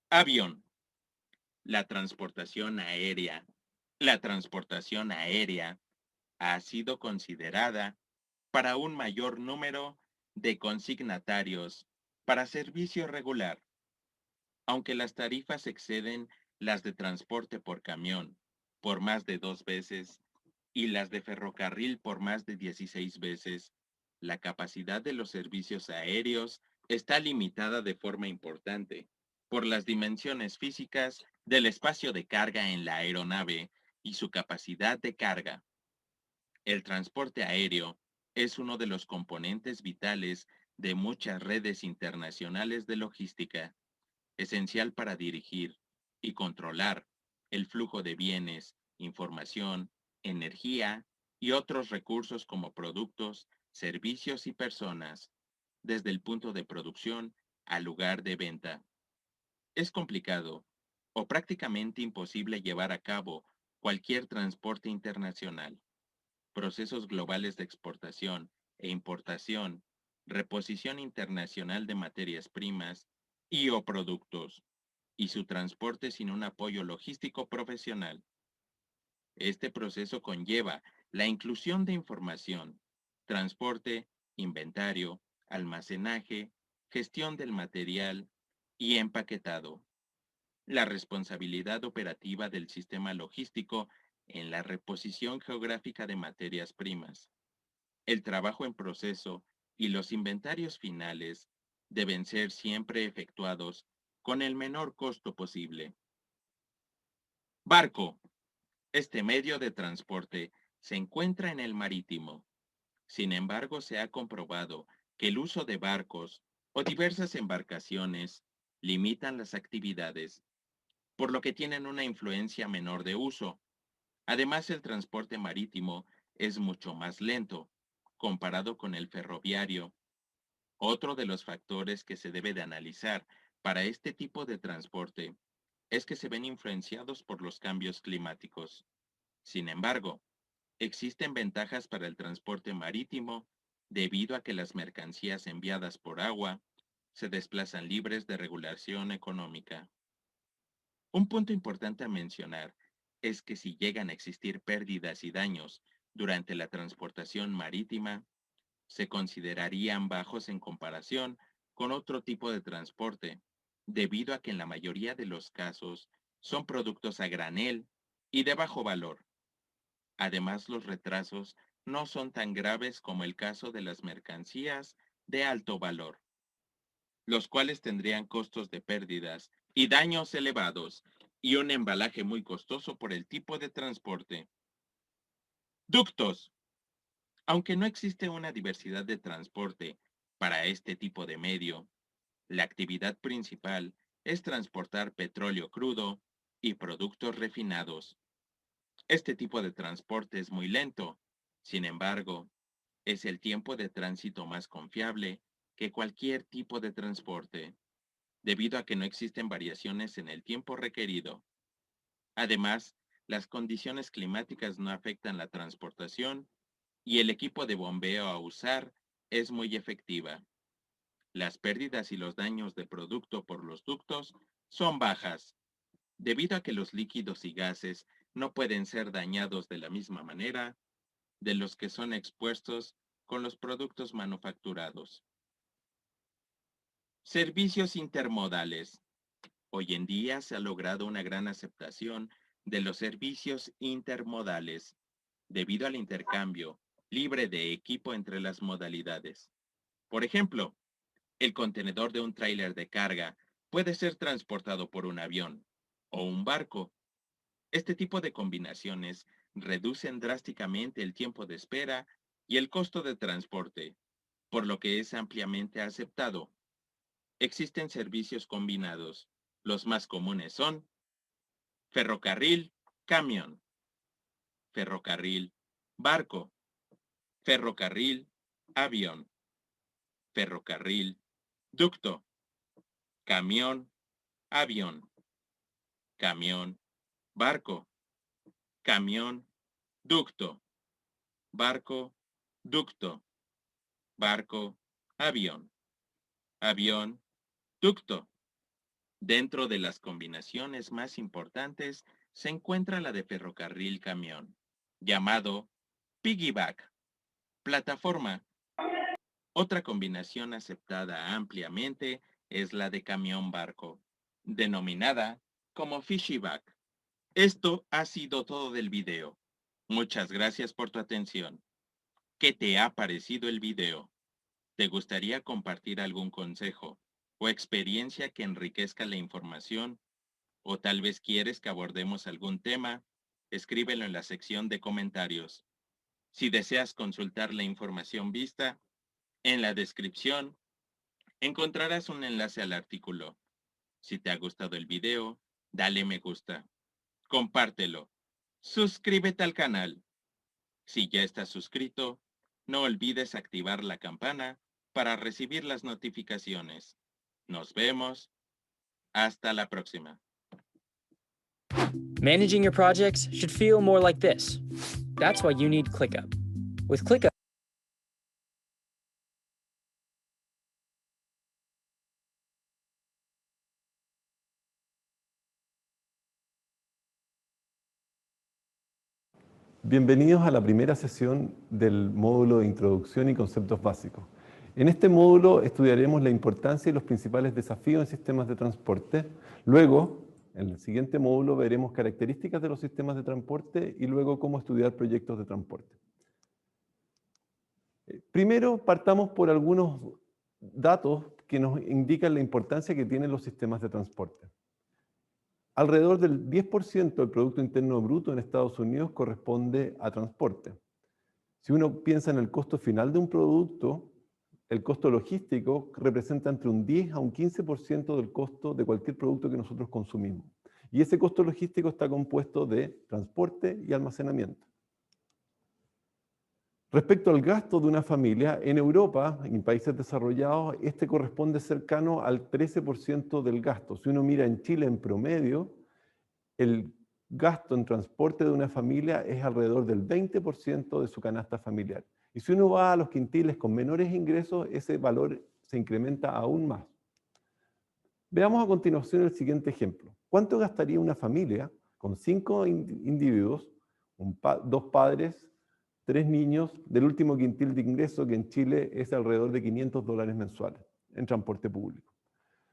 Avión. La transportación aérea. La transportación aérea ha sido considerada para un mayor número de consignatarios para servicio regular, aunque las tarifas exceden las de transporte por camión por más de 2 veces y las de ferrocarril por más de 16 veces, la capacidad de los servicios aéreos está limitada de forma importante por las dimensiones físicas del espacio de carga en la aeronave y su capacidad de carga. El transporte aéreo es uno de los componentes vitales de muchas redes internacionales de logística, esencial para dirigir y controlar el flujo de bienes, información, energía y otros recursos como productos, servicios y personas, desde el punto de producción al lugar de venta. Es complicado o prácticamente imposible llevar a cabo cualquier transporte internacional. Procesos globales de exportación e importación, reposición internacional de materias primas y o productos, y su transporte sin un apoyo logístico profesional. Este proceso conlleva la inclusión de información, transporte, inventario, almacenaje, gestión del material y empaquetado. La responsabilidad operativa del sistema logístico en la reposición geográfica de materias primas. El trabajo en proceso y los inventarios finales deben ser siempre efectuados con el menor costo posible. Barco. Este medio de transporte se encuentra en el marítimo. Sin embargo, se ha comprobado que el uso de barcos o diversas embarcaciones limitan las actividades, por lo que tienen una influencia menor de uso. Además, el transporte marítimo es mucho más lento comparado con el ferroviario. Otro de los factores que se debe de analizar para este tipo de transporte es que se ven influenciados por los cambios climáticos. Sin embargo, existen ventajas para el transporte marítimo debido a que las mercancías enviadas por agua se desplazan libres de regulación económica. Un punto importante a mencionar es que si llegan a existir pérdidas y daños durante la transportación marítima, se considerarían bajos en comparación con otro tipo de transporte, debido a que en la mayoría de los casos son productos a granel y de bajo valor. Además, los retrasos no son tan graves como el caso de las mercancías de alto valor, los cuales tendrían costos de pérdidas y daños elevados y un embalaje muy costoso por el tipo de transporte. Ductos. Aunque no existe una diversidad de transporte para este tipo de medio, la actividad principal es transportar petróleo crudo y productos refinados. Este tipo de transporte es muy lento, sin embargo, es el tiempo de tránsito más confiable que cualquier tipo de transporte, debido a que no existen variaciones en el tiempo requerido. Además, las condiciones climáticas no afectan la transportación y el equipo de bombeo a usar es muy efectiva. Las pérdidas y los daños de producto por los ductos son bajas, debido a que los líquidos y gases no pueden ser dañados de la misma manera de los que son expuestos con los productos manufacturados. Servicios intermodales. Hoy en día se ha logrado una gran aceptación de los servicios intermodales, debido al intercambio libre de equipo entre las modalidades. Por ejemplo, el contenedor de un tráiler de carga puede ser transportado por un avión o un barco. Este tipo de combinaciones reducen drásticamente el tiempo de espera y el costo de transporte, por lo que es ampliamente aceptado. Existen servicios combinados. Los más comunes son ferrocarril, camión, ferrocarril, barco, ferrocarril, avión, ferrocarril, ducto, camión, avión, camión, barco, camión, ducto, barco, ducto, barco, avión, avión, ducto. Dentro de las combinaciones más importantes se encuentra la de ferrocarril camión, llamado piggyback, plataforma. Otra combinación aceptada ampliamente es la de camión barco, denominada como fishyback. Esto ha sido todo del video. Muchas gracias por tu atención. ¿Qué te ha parecido el video? ¿Te gustaría compartir algún consejo o experiencia que enriquezca la información? ¿O tal vez quieres que abordemos algún tema? Escríbelo en la sección de comentarios. Si deseas consultar la información vista, en la descripción encontrarás un enlace al artículo. Si te ha gustado el video, dale me gusta. Compártelo. Suscríbete al canal. Si ya estás suscrito, no olvides activar la campana para recibir las notificaciones. Nos vemos. Hasta la próxima. Managing your projects should feel more like this. That's why you need ClickUp. With ClickUp, Bienvenidos a la primera sesión del módulo de Introducción y Conceptos Básicos. En este módulo estudiaremos la importancia y los principales desafíos en sistemas de transporte. Luego, en el siguiente módulo, veremos características de los sistemas de transporte y luego cómo estudiar proyectos de transporte. Primero, partamos por algunos datos que nos indican la importancia que tienen los sistemas de transporte. Alrededor del 10% del Producto Interno Bruto en Estados Unidos corresponde a transporte. Si uno piensa en el costo final de un producto, el costo logístico representa entre un 10 a un 15% del costo de cualquier producto que nosotros consumimos. Y ese costo logístico está compuesto de transporte y almacenamiento. Respecto al gasto de una familia, en Europa, en países desarrollados, este corresponde cercano al 13% del gasto. Si uno mira en Chile en promedio, el gasto en transporte de una familia es alrededor del 20% de su canasta familiar. Y si uno va a los quintiles con menores ingresos, ese valor se incrementa aún más. Veamos a continuación el siguiente ejemplo. ¿Cuánto gastaría una familia con 5 individuos, 2 padres, 3 niños, del último quintil de ingreso, que en Chile es alrededor de $500 mensuales en transporte público?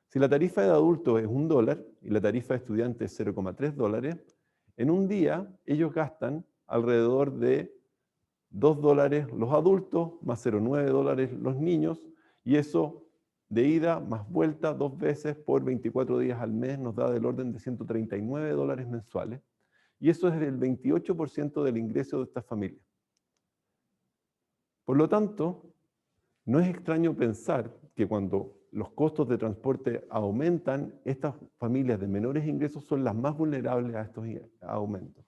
Si la tarifa de adultos es $1 y la tarifa de estudiantes es $0,3, en un día ellos gastan alrededor de $2 los adultos, más $0,9 los niños, y eso de ida más vuelta 2 veces por 24 días al mes nos da del orden de $139 mensuales, y eso es el 28% del ingreso de esta familia. Por lo tanto, no es extraño pensar que cuando los costos de transporte aumentan, estas familias de menores ingresos son las más vulnerables a estos aumentos.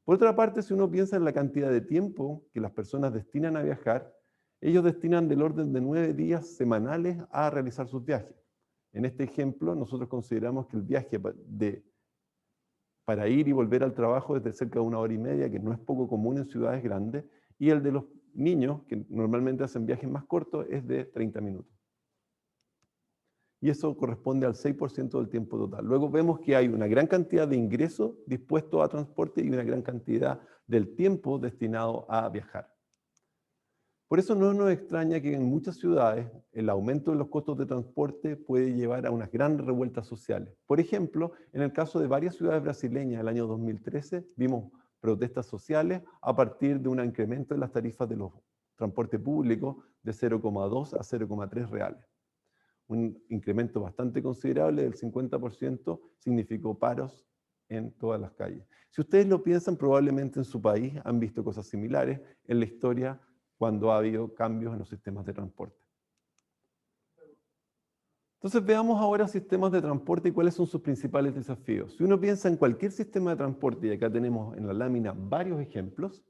Por otra parte, si uno piensa en la cantidad de tiempo que las personas destinan a viajar, ellos destinan del orden de 9 días semanales a realizar sus viajes. En este ejemplo, nosotros consideramos que el viaje para ir y volver al trabajo es de cerca de 1 hora y media, que no es poco común en ciudades grandes, y el de los niños, que normalmente hacen viajes más cortos, es de 30 minutos. Y eso corresponde al 6% del tiempo total. Luego vemos que hay una gran cantidad de ingresos dispuestos a transporte y una gran cantidad del tiempo destinado a viajar. Por eso no nos extraña que en muchas ciudades el aumento de los costos de transporte puede llevar a unas grandes revueltas sociales. Por ejemplo, en el caso de varias ciudades brasileñas el año 2013, vimos protestas sociales a partir de un incremento en las tarifas de los transporte público de 0,2 a 0,3 reales. Un incremento bastante considerable del 50% significó paros en todas las calles. Si ustedes lo piensan, probablemente en su país han visto cosas similares en la historia cuando ha habido cambios en los sistemas de transporte. Entonces veamos ahora sistemas de transporte y cuáles son sus principales desafíos. Si uno piensa en cualquier sistema de transporte, y acá tenemos en la lámina varios ejemplos,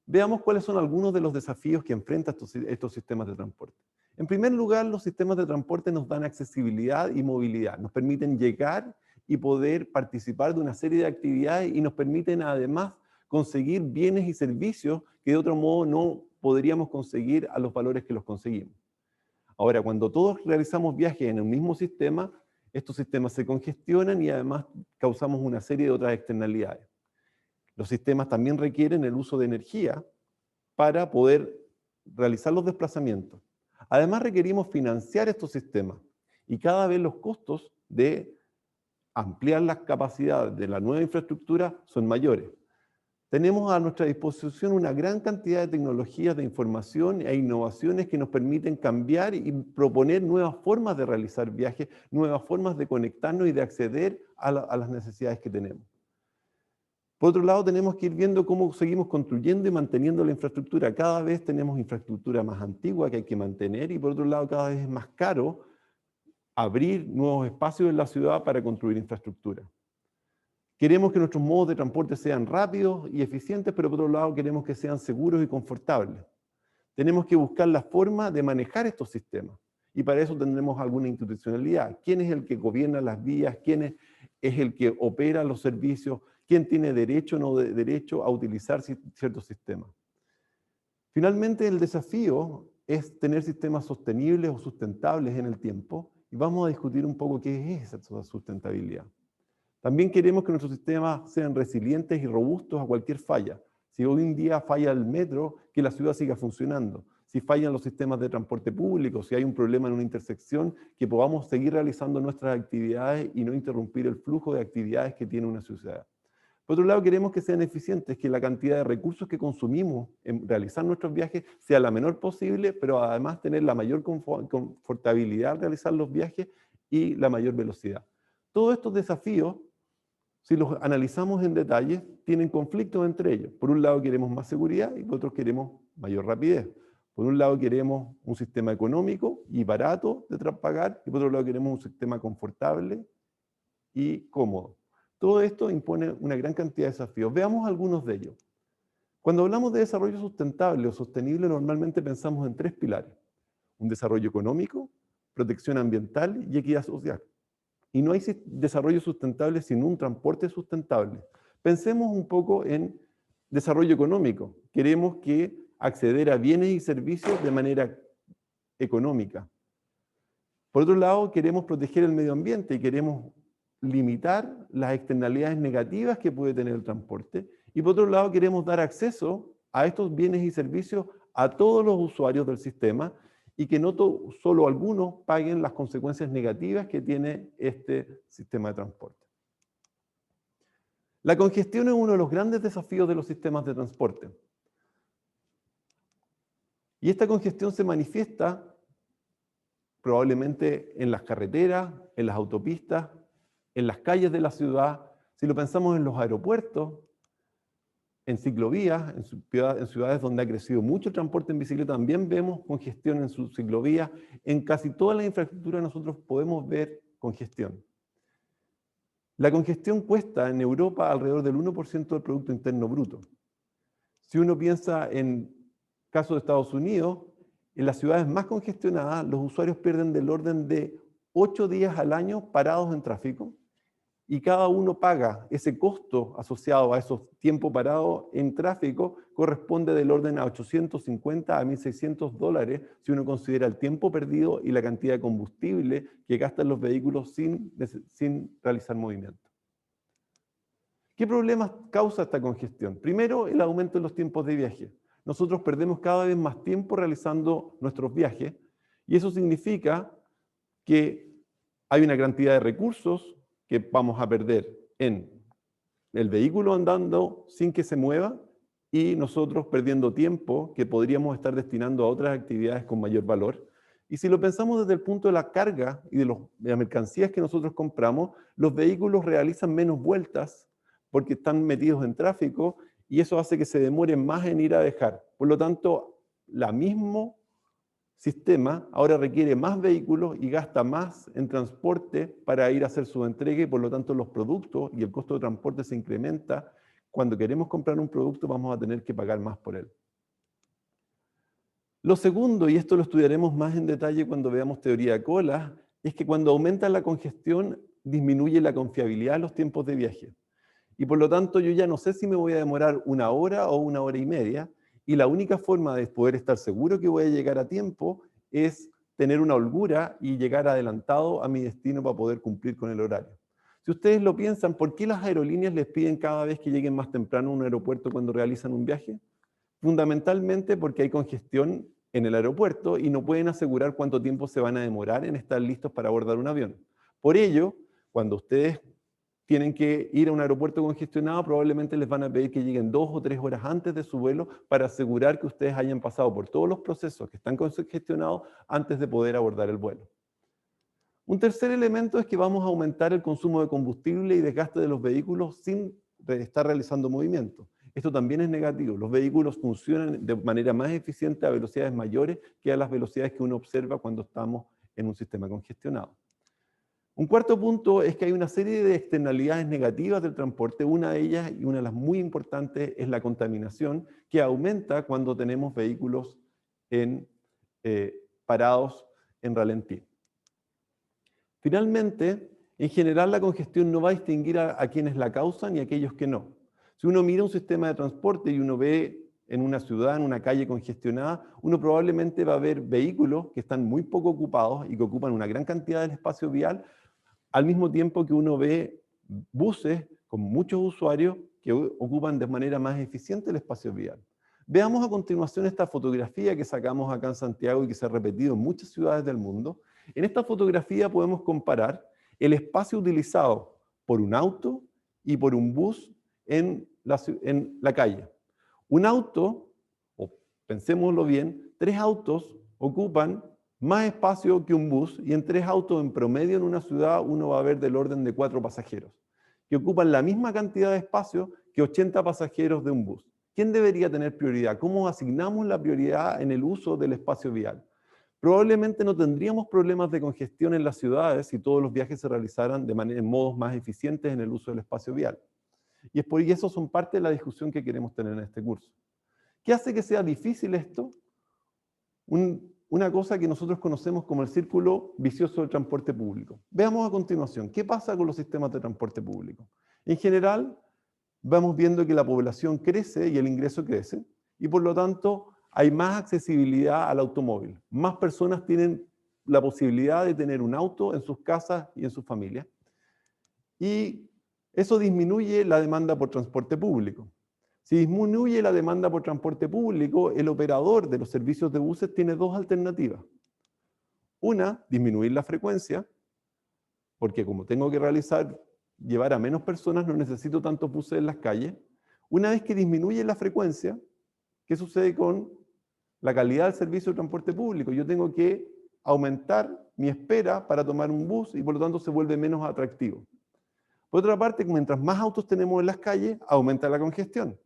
veamos cuáles son algunos de los desafíos que enfrentan estos sistemas de transporte. En primer lugar, los sistemas de transporte nos dan accesibilidad y movilidad, nos permiten llegar y poder participar de una serie de actividades y nos permiten además conseguir bienes y servicios que de otro modo no podríamos conseguir a los valores que los conseguimos. Ahora, cuando todos realizamos viajes en el mismo sistema, estos sistemas se congestionan y además causamos una serie de otras externalidades. Los sistemas también requieren el uso de energía para poder realizar los desplazamientos. Además requerimos financiar estos sistemas y cada vez los costos de ampliar las capacidades de la nueva infraestructura son mayores. Tenemos a nuestra disposición una gran cantidad de tecnologías de información e innovaciones que nos permiten cambiar y proponer nuevas formas de realizar viajes, nuevas formas de conectarnos y de acceder a las necesidades que tenemos. Por otro lado, tenemos que ir viendo cómo seguimos construyendo y manteniendo la infraestructura. Cada vez tenemos infraestructura más antigua que hay que mantener y por otro lado cada vez es más caro abrir nuevos espacios en la ciudad para construir infraestructura. Queremos que nuestros modos de transporte sean rápidos y eficientes, pero por otro lado queremos que sean seguros y confortables. Tenemos que buscar la forma de manejar estos sistemas y para eso tendremos alguna institucionalidad. ¿Quién es el que gobierna las vías? ¿Quién es el que opera los servicios? ¿Quién tiene derecho o no derecho a utilizar ciertos sistemas? Finalmente, el desafío es tener sistemas sostenibles o sustentables en el tiempo y vamos a discutir un poco qué es esa sustentabilidad. También queremos que nuestros sistemas sean resilientes y robustos a cualquier falla. Si hoy en día falla el metro, que la ciudad siga funcionando. Si fallan los sistemas de transporte público, si hay un problema en una intersección, que podamos seguir realizando nuestras actividades y no interrumpir el flujo de actividades que tiene una ciudad. Por otro lado, queremos que sean eficientes, que la cantidad de recursos que consumimos en realizar nuestros viajes sea la menor posible, pero además tener la mayor confortabilidad al realizar los viajes y la mayor velocidad. Todos estos desafíos, si los analizamos en detalle, tienen conflictos entre ellos. Por un lado queremos más seguridad y por otro queremos mayor rapidez. Por un lado queremos un sistema económico y barato de pagar y por otro lado queremos un sistema confortable y cómodo. Todo esto impone una gran cantidad de desafíos. Veamos algunos de ellos. Cuando hablamos de desarrollo sustentable o sostenible, normalmente pensamos en tres pilares. Un desarrollo económico, protección ambiental y equidad social. Y no hay desarrollo sustentable sin un transporte sustentable. Pensemos un poco en desarrollo económico. Queremos acceder a bienes y servicios de manera económica. Por otro lado, queremos proteger el medio ambiente y queremos limitar las externalidades negativas que puede tener el transporte. Y por otro lado, queremos dar acceso a estos bienes y servicios a todos los usuarios del sistema y que no solo algunos paguen las consecuencias negativas que tiene este sistema de transporte. La congestión es uno de los grandes desafíos de los sistemas de transporte. Y esta congestión se manifiesta probablemente en las carreteras, en las autopistas, en las calles de la ciudad. Si lo pensamos en los aeropuertos, en ciclovías, en ciudades donde ha crecido mucho el transporte en bicicleta, también vemos congestión en sus ciclovías. En casi toda la infraestructura nosotros podemos ver congestión. La congestión cuesta en Europa alrededor del 1% del Producto Interno Bruto. Si uno piensa en caso de Estados Unidos, en las ciudades más congestionadas, los usuarios pierden del orden de 8 días al año parados en tráfico, y cada uno paga ese costo asociado a esos tiempos parados en tráfico, corresponde del orden a 850 a 1.600 dólares si uno considera el tiempo perdido y la cantidad de combustible que gastan los vehículos sin realizar movimiento. ¿Qué problemas causa esta congestión? Primero, el aumento en los tiempos de viaje. Nosotros perdemos cada vez más tiempo realizando nuestros viajes y eso significa que hay una cantidad de recursos que vamos a perder en el vehículo andando sin que se mueva y nosotros perdiendo tiempo que podríamos estar destinando a otras actividades con mayor valor. Y si lo pensamos desde el punto de la carga y de las mercancías que nosotros compramos, los vehículos realizan menos vueltas porque están metidos en tráfico y eso hace que se demoren más en ir a dejar. Por lo tanto, la mismo sistema ahora requiere más vehículos y gasta más en transporte para ir a hacer su entrega y por lo tanto los productos y el costo de transporte se incrementa. Cuando queremos comprar un producto vamos a tener que pagar más por él. Lo segundo, y esto lo estudiaremos más en detalle cuando veamos teoría de colas, es que cuando aumenta la congestión disminuye la confiabilidad de los tiempos de viaje. Y por lo tanto yo ya no sé si me voy a demorar 1 hora o 1 hora y media, y la única forma de poder estar seguro que voy a llegar a tiempo es tener una holgura y llegar adelantado a mi destino para poder cumplir con el horario. Si ustedes lo piensan, ¿por qué las aerolíneas les piden cada vez que lleguen más temprano a un aeropuerto cuando realizan un viaje? Fundamentalmente porque hay congestión en el aeropuerto y no pueden asegurar cuánto tiempo se van a demorar en estar listos para abordar un avión. Por ello, cuando ustedes tienen que ir a un aeropuerto congestionado, probablemente les van a pedir que lleguen 2 o 3 horas antes de su vuelo para asegurar que ustedes hayan pasado por todos los procesos que están congestionados antes de poder abordar el vuelo. Un tercer elemento es que vamos a aumentar el consumo de combustible y desgaste de los vehículos sin estar realizando movimiento. Esto también es negativo. Los vehículos funcionan de manera más eficiente a velocidades mayores que a las velocidades que uno observa cuando estamos en un sistema congestionado. Un cuarto punto es que hay una serie de externalidades negativas del transporte. Una de ellas, y una de las muy importantes, es la contaminación, que aumenta cuando tenemos vehículos parados en ralentí. Finalmente, en general la congestión no va a distinguir a quienes la causan y a aquellos que no. Si uno mira un sistema de transporte y uno ve en una ciudad, en una calle congestionada, uno probablemente va a ver vehículos que están muy poco ocupados y que ocupan una gran cantidad del espacio vial, al mismo tiempo que uno ve buses con muchos usuarios que ocupan de manera más eficiente el espacio vial. Veamos a continuación esta fotografía que sacamos acá en Santiago y que se ha repetido en muchas ciudades del mundo. En esta fotografía podemos comparar el espacio utilizado por un auto y por un bus en la calle. Un auto, o pensémoslo bien, 3 autos ocupan más espacio que un bus, y en 3 autos en promedio en una ciudad uno va a ver del orden de 4 pasajeros, que ocupan la misma cantidad de espacio que 80 pasajeros de un bus. ¿Quién debería tener prioridad? ¿Cómo asignamos la prioridad en el uso del espacio vial? Probablemente no tendríamos problemas de congestión en las ciudades si todos los viajes se realizaran en modos más eficientes en el uso del espacio vial. Y eso son parte de la discusión que queremos tener en este curso. ¿Qué hace que sea difícil esto? Una cosa que nosotros conocemos como el círculo vicioso del transporte público. Veamos a continuación, ¿qué pasa con los sistemas de transporte público? En general, vamos viendo que la población crece y el ingreso crece, y por lo tanto hay más accesibilidad al automóvil. Más personas tienen la posibilidad de tener un auto en sus casas y en sus familias. Y eso disminuye la demanda por transporte público. Si disminuye la demanda por transporte público, el operador de los servicios de buses tiene 2 alternativas. Una, disminuir la frecuencia, porque como tengo que llevar a menos personas, no necesito tantos buses en las calles. Una vez que disminuye la frecuencia, ¿qué sucede con la calidad del servicio de transporte público? Yo tengo que aumentar mi espera para tomar un bus y por lo tanto se vuelve menos atractivo. Por otra parte, mientras más autos tenemos en las calles, aumenta la congestión.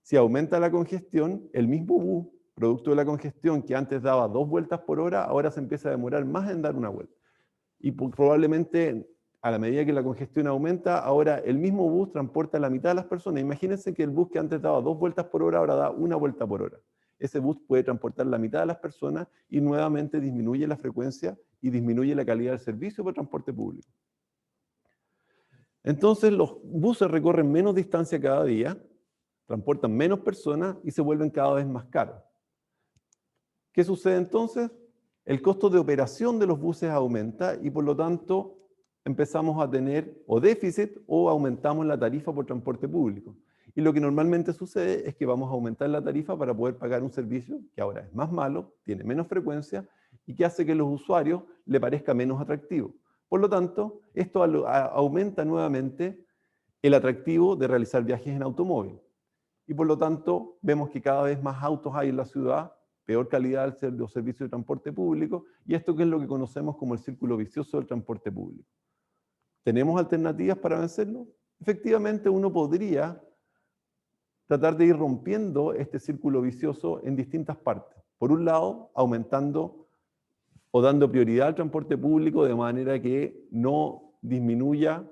Si aumenta la congestión, el mismo bus, producto de la congestión que antes daba 2 vueltas por hora, ahora se empieza a demorar más en dar una vuelta. Y probablemente, a la medida que la congestión aumenta, ahora el mismo bus transporta a la mitad de las personas. Imagínense que el bus que antes daba 2 vueltas por hora, ahora da 1 vuelta por hora. Ese bus puede transportar la mitad de las personas y nuevamente disminuye la frecuencia y disminuye la calidad del servicio por transporte público. Entonces los buses recorren menos distancia cada día, transportan menos personas y se vuelven cada vez más caros. ¿Qué sucede entonces? El costo de operación de los buses aumenta y por lo tanto empezamos a tener o déficit o aumentamos la tarifa por transporte público. Y lo que normalmente sucede es que vamos a aumentar la tarifa para poder pagar un servicio que ahora es más malo, tiene menos frecuencia y que hace que a los usuarios le parezca menos atractivo. Por lo tanto, esto aumenta nuevamente el atractivo de realizar viajes en automóvil. y por lo tanto vemos que cada vez más autos hay en la ciudad, peor calidad de los servicios de transporte público, y esto que es lo que conocemos como el círculo vicioso del transporte público. ¿Tenemos alternativas para vencerlo? Efectivamente, uno podría tratar de ir rompiendo este círculo vicioso en distintas partes. Por un lado, aumentando o dando prioridad al transporte público de manera que no disminuya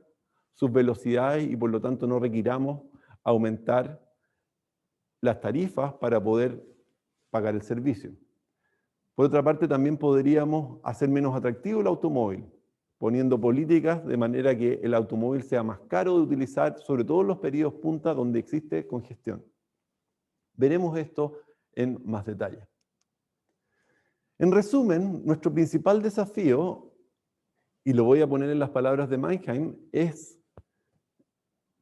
sus velocidades y por lo tanto no requiramos aumentar las tarifas para poder pagar el servicio. Por otra parte, también podríamos hacer menos atractivo el automóvil, poniendo políticas de manera que el automóvil sea más caro de utilizar, sobre todo en los periodos punta donde existe congestión. Veremos esto en más detalle. En resumen, nuestro principal desafío, y lo voy a poner en las palabras de Mannheim, es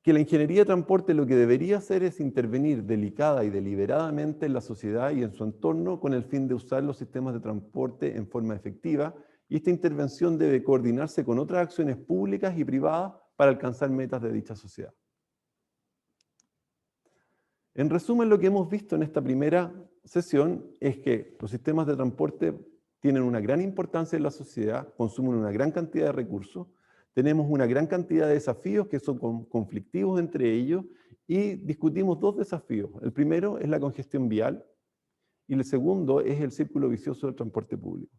que la ingeniería de transporte lo que debería hacer es intervenir delicada y deliberadamente en la sociedad y en su entorno con el fin de usar los sistemas de transporte en forma efectiva, y esta intervención debe coordinarse con otras acciones públicas y privadas para alcanzar metas de dicha sociedad. En resumen, lo que hemos visto en esta primera sesión es que los sistemas de transporte tienen una gran importancia en la sociedad, consumen una gran cantidad de recursos, tenemos una gran cantidad de desafíos que son conflictivos entre ellos y discutimos dos desafíos. El primero es la congestión vial y el segundo es el círculo vicioso del transporte público.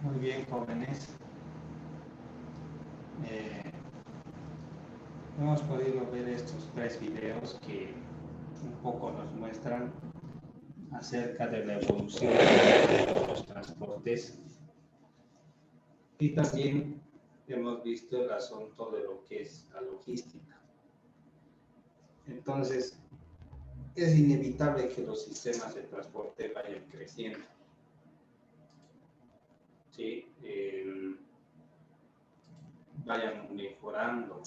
Muy bien, jóvenes. Hemos podido ver estos tres videos que un poco nos muestran acerca de la evolución de los transportes y también hemos visto el asunto de lo que es la logística. Entonces, es inevitable que los sistemas de transporte vayan creciendo. ¿Sí? Vayan mejorando,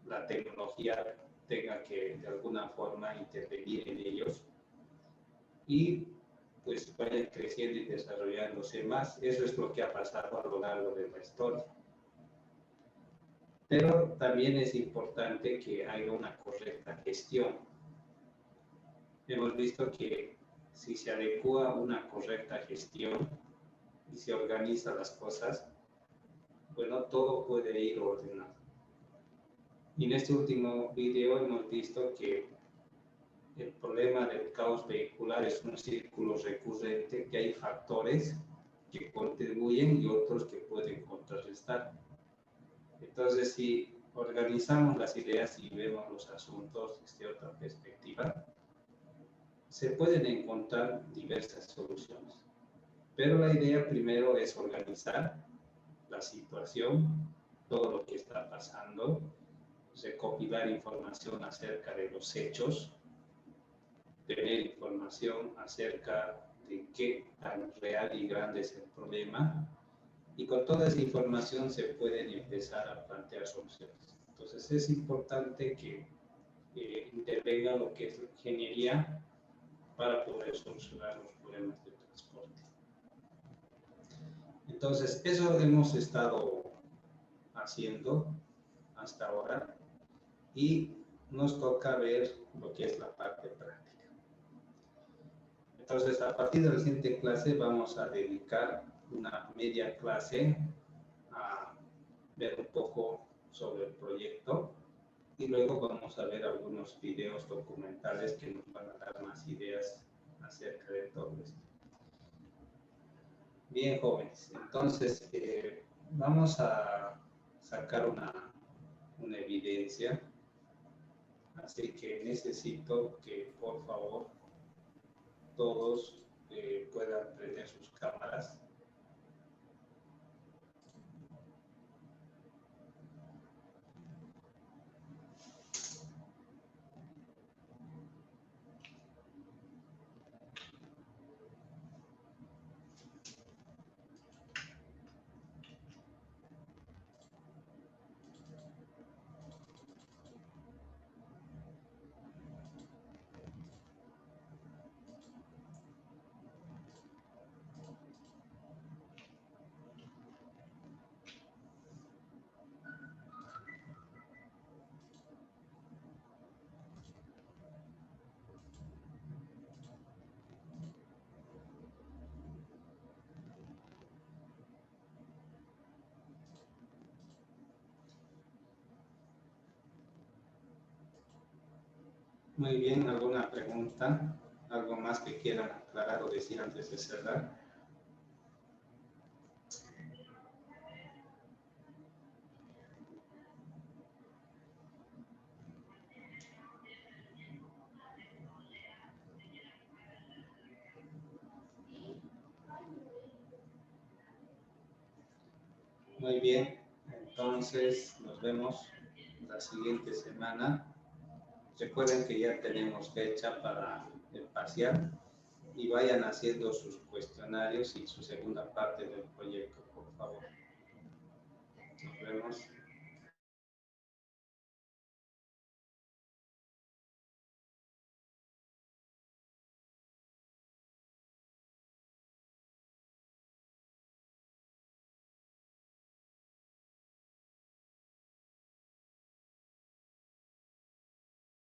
la tecnología tenga que de alguna forma intervenir en ellos y pues vayan creciendo y desarrollándose más. Eso es lo que ha pasado a lo largo de la historia. Pero también es importante que haya una correcta gestión. Hemos visto que si se adecua una correcta gestión y se organiza las cosas, bueno, todo puede ir ordenado. Y en este último video hemos visto que el problema del caos vehicular es un círculo recurrente, que hay factores que contribuyen y otros que pueden contrarrestar. Entonces, si organizamos las ideas y vemos los asuntos desde otra perspectiva, se pueden encontrar diversas soluciones. Pero la idea primero es organizar la situación, todo lo que está pasando, recopilar información acerca de los hechos, tener información acerca de qué tan real y grande es el problema, y con toda esa información se pueden empezar a plantear soluciones. Entonces es importante que intervenga lo que es la ingeniería para poder solucionar los problemas de transporte. Entonces eso hemos estado haciendo hasta ahora y nos toca ver lo que es la parte práctica. Entonces, a partir de la siguiente clase vamos a dedicar una media clase a ver un poco sobre el proyecto y luego vamos a ver algunos videos documentales que nos van a dar más ideas acerca de todo esto. Bien, jóvenes, entonces vamos a sacar una evidencia, así que necesito que por favor todos puedan prender sus cámaras. Muy bien, ¿alguna pregunta? ¿Algo más que quieran aclarar o decir antes de cerrar? Muy bien, entonces nos vemos la siguiente semana. Recuerden que ya tenemos fecha para el parcial y vayan haciendo sus cuestionarios y su segunda parte del proyecto.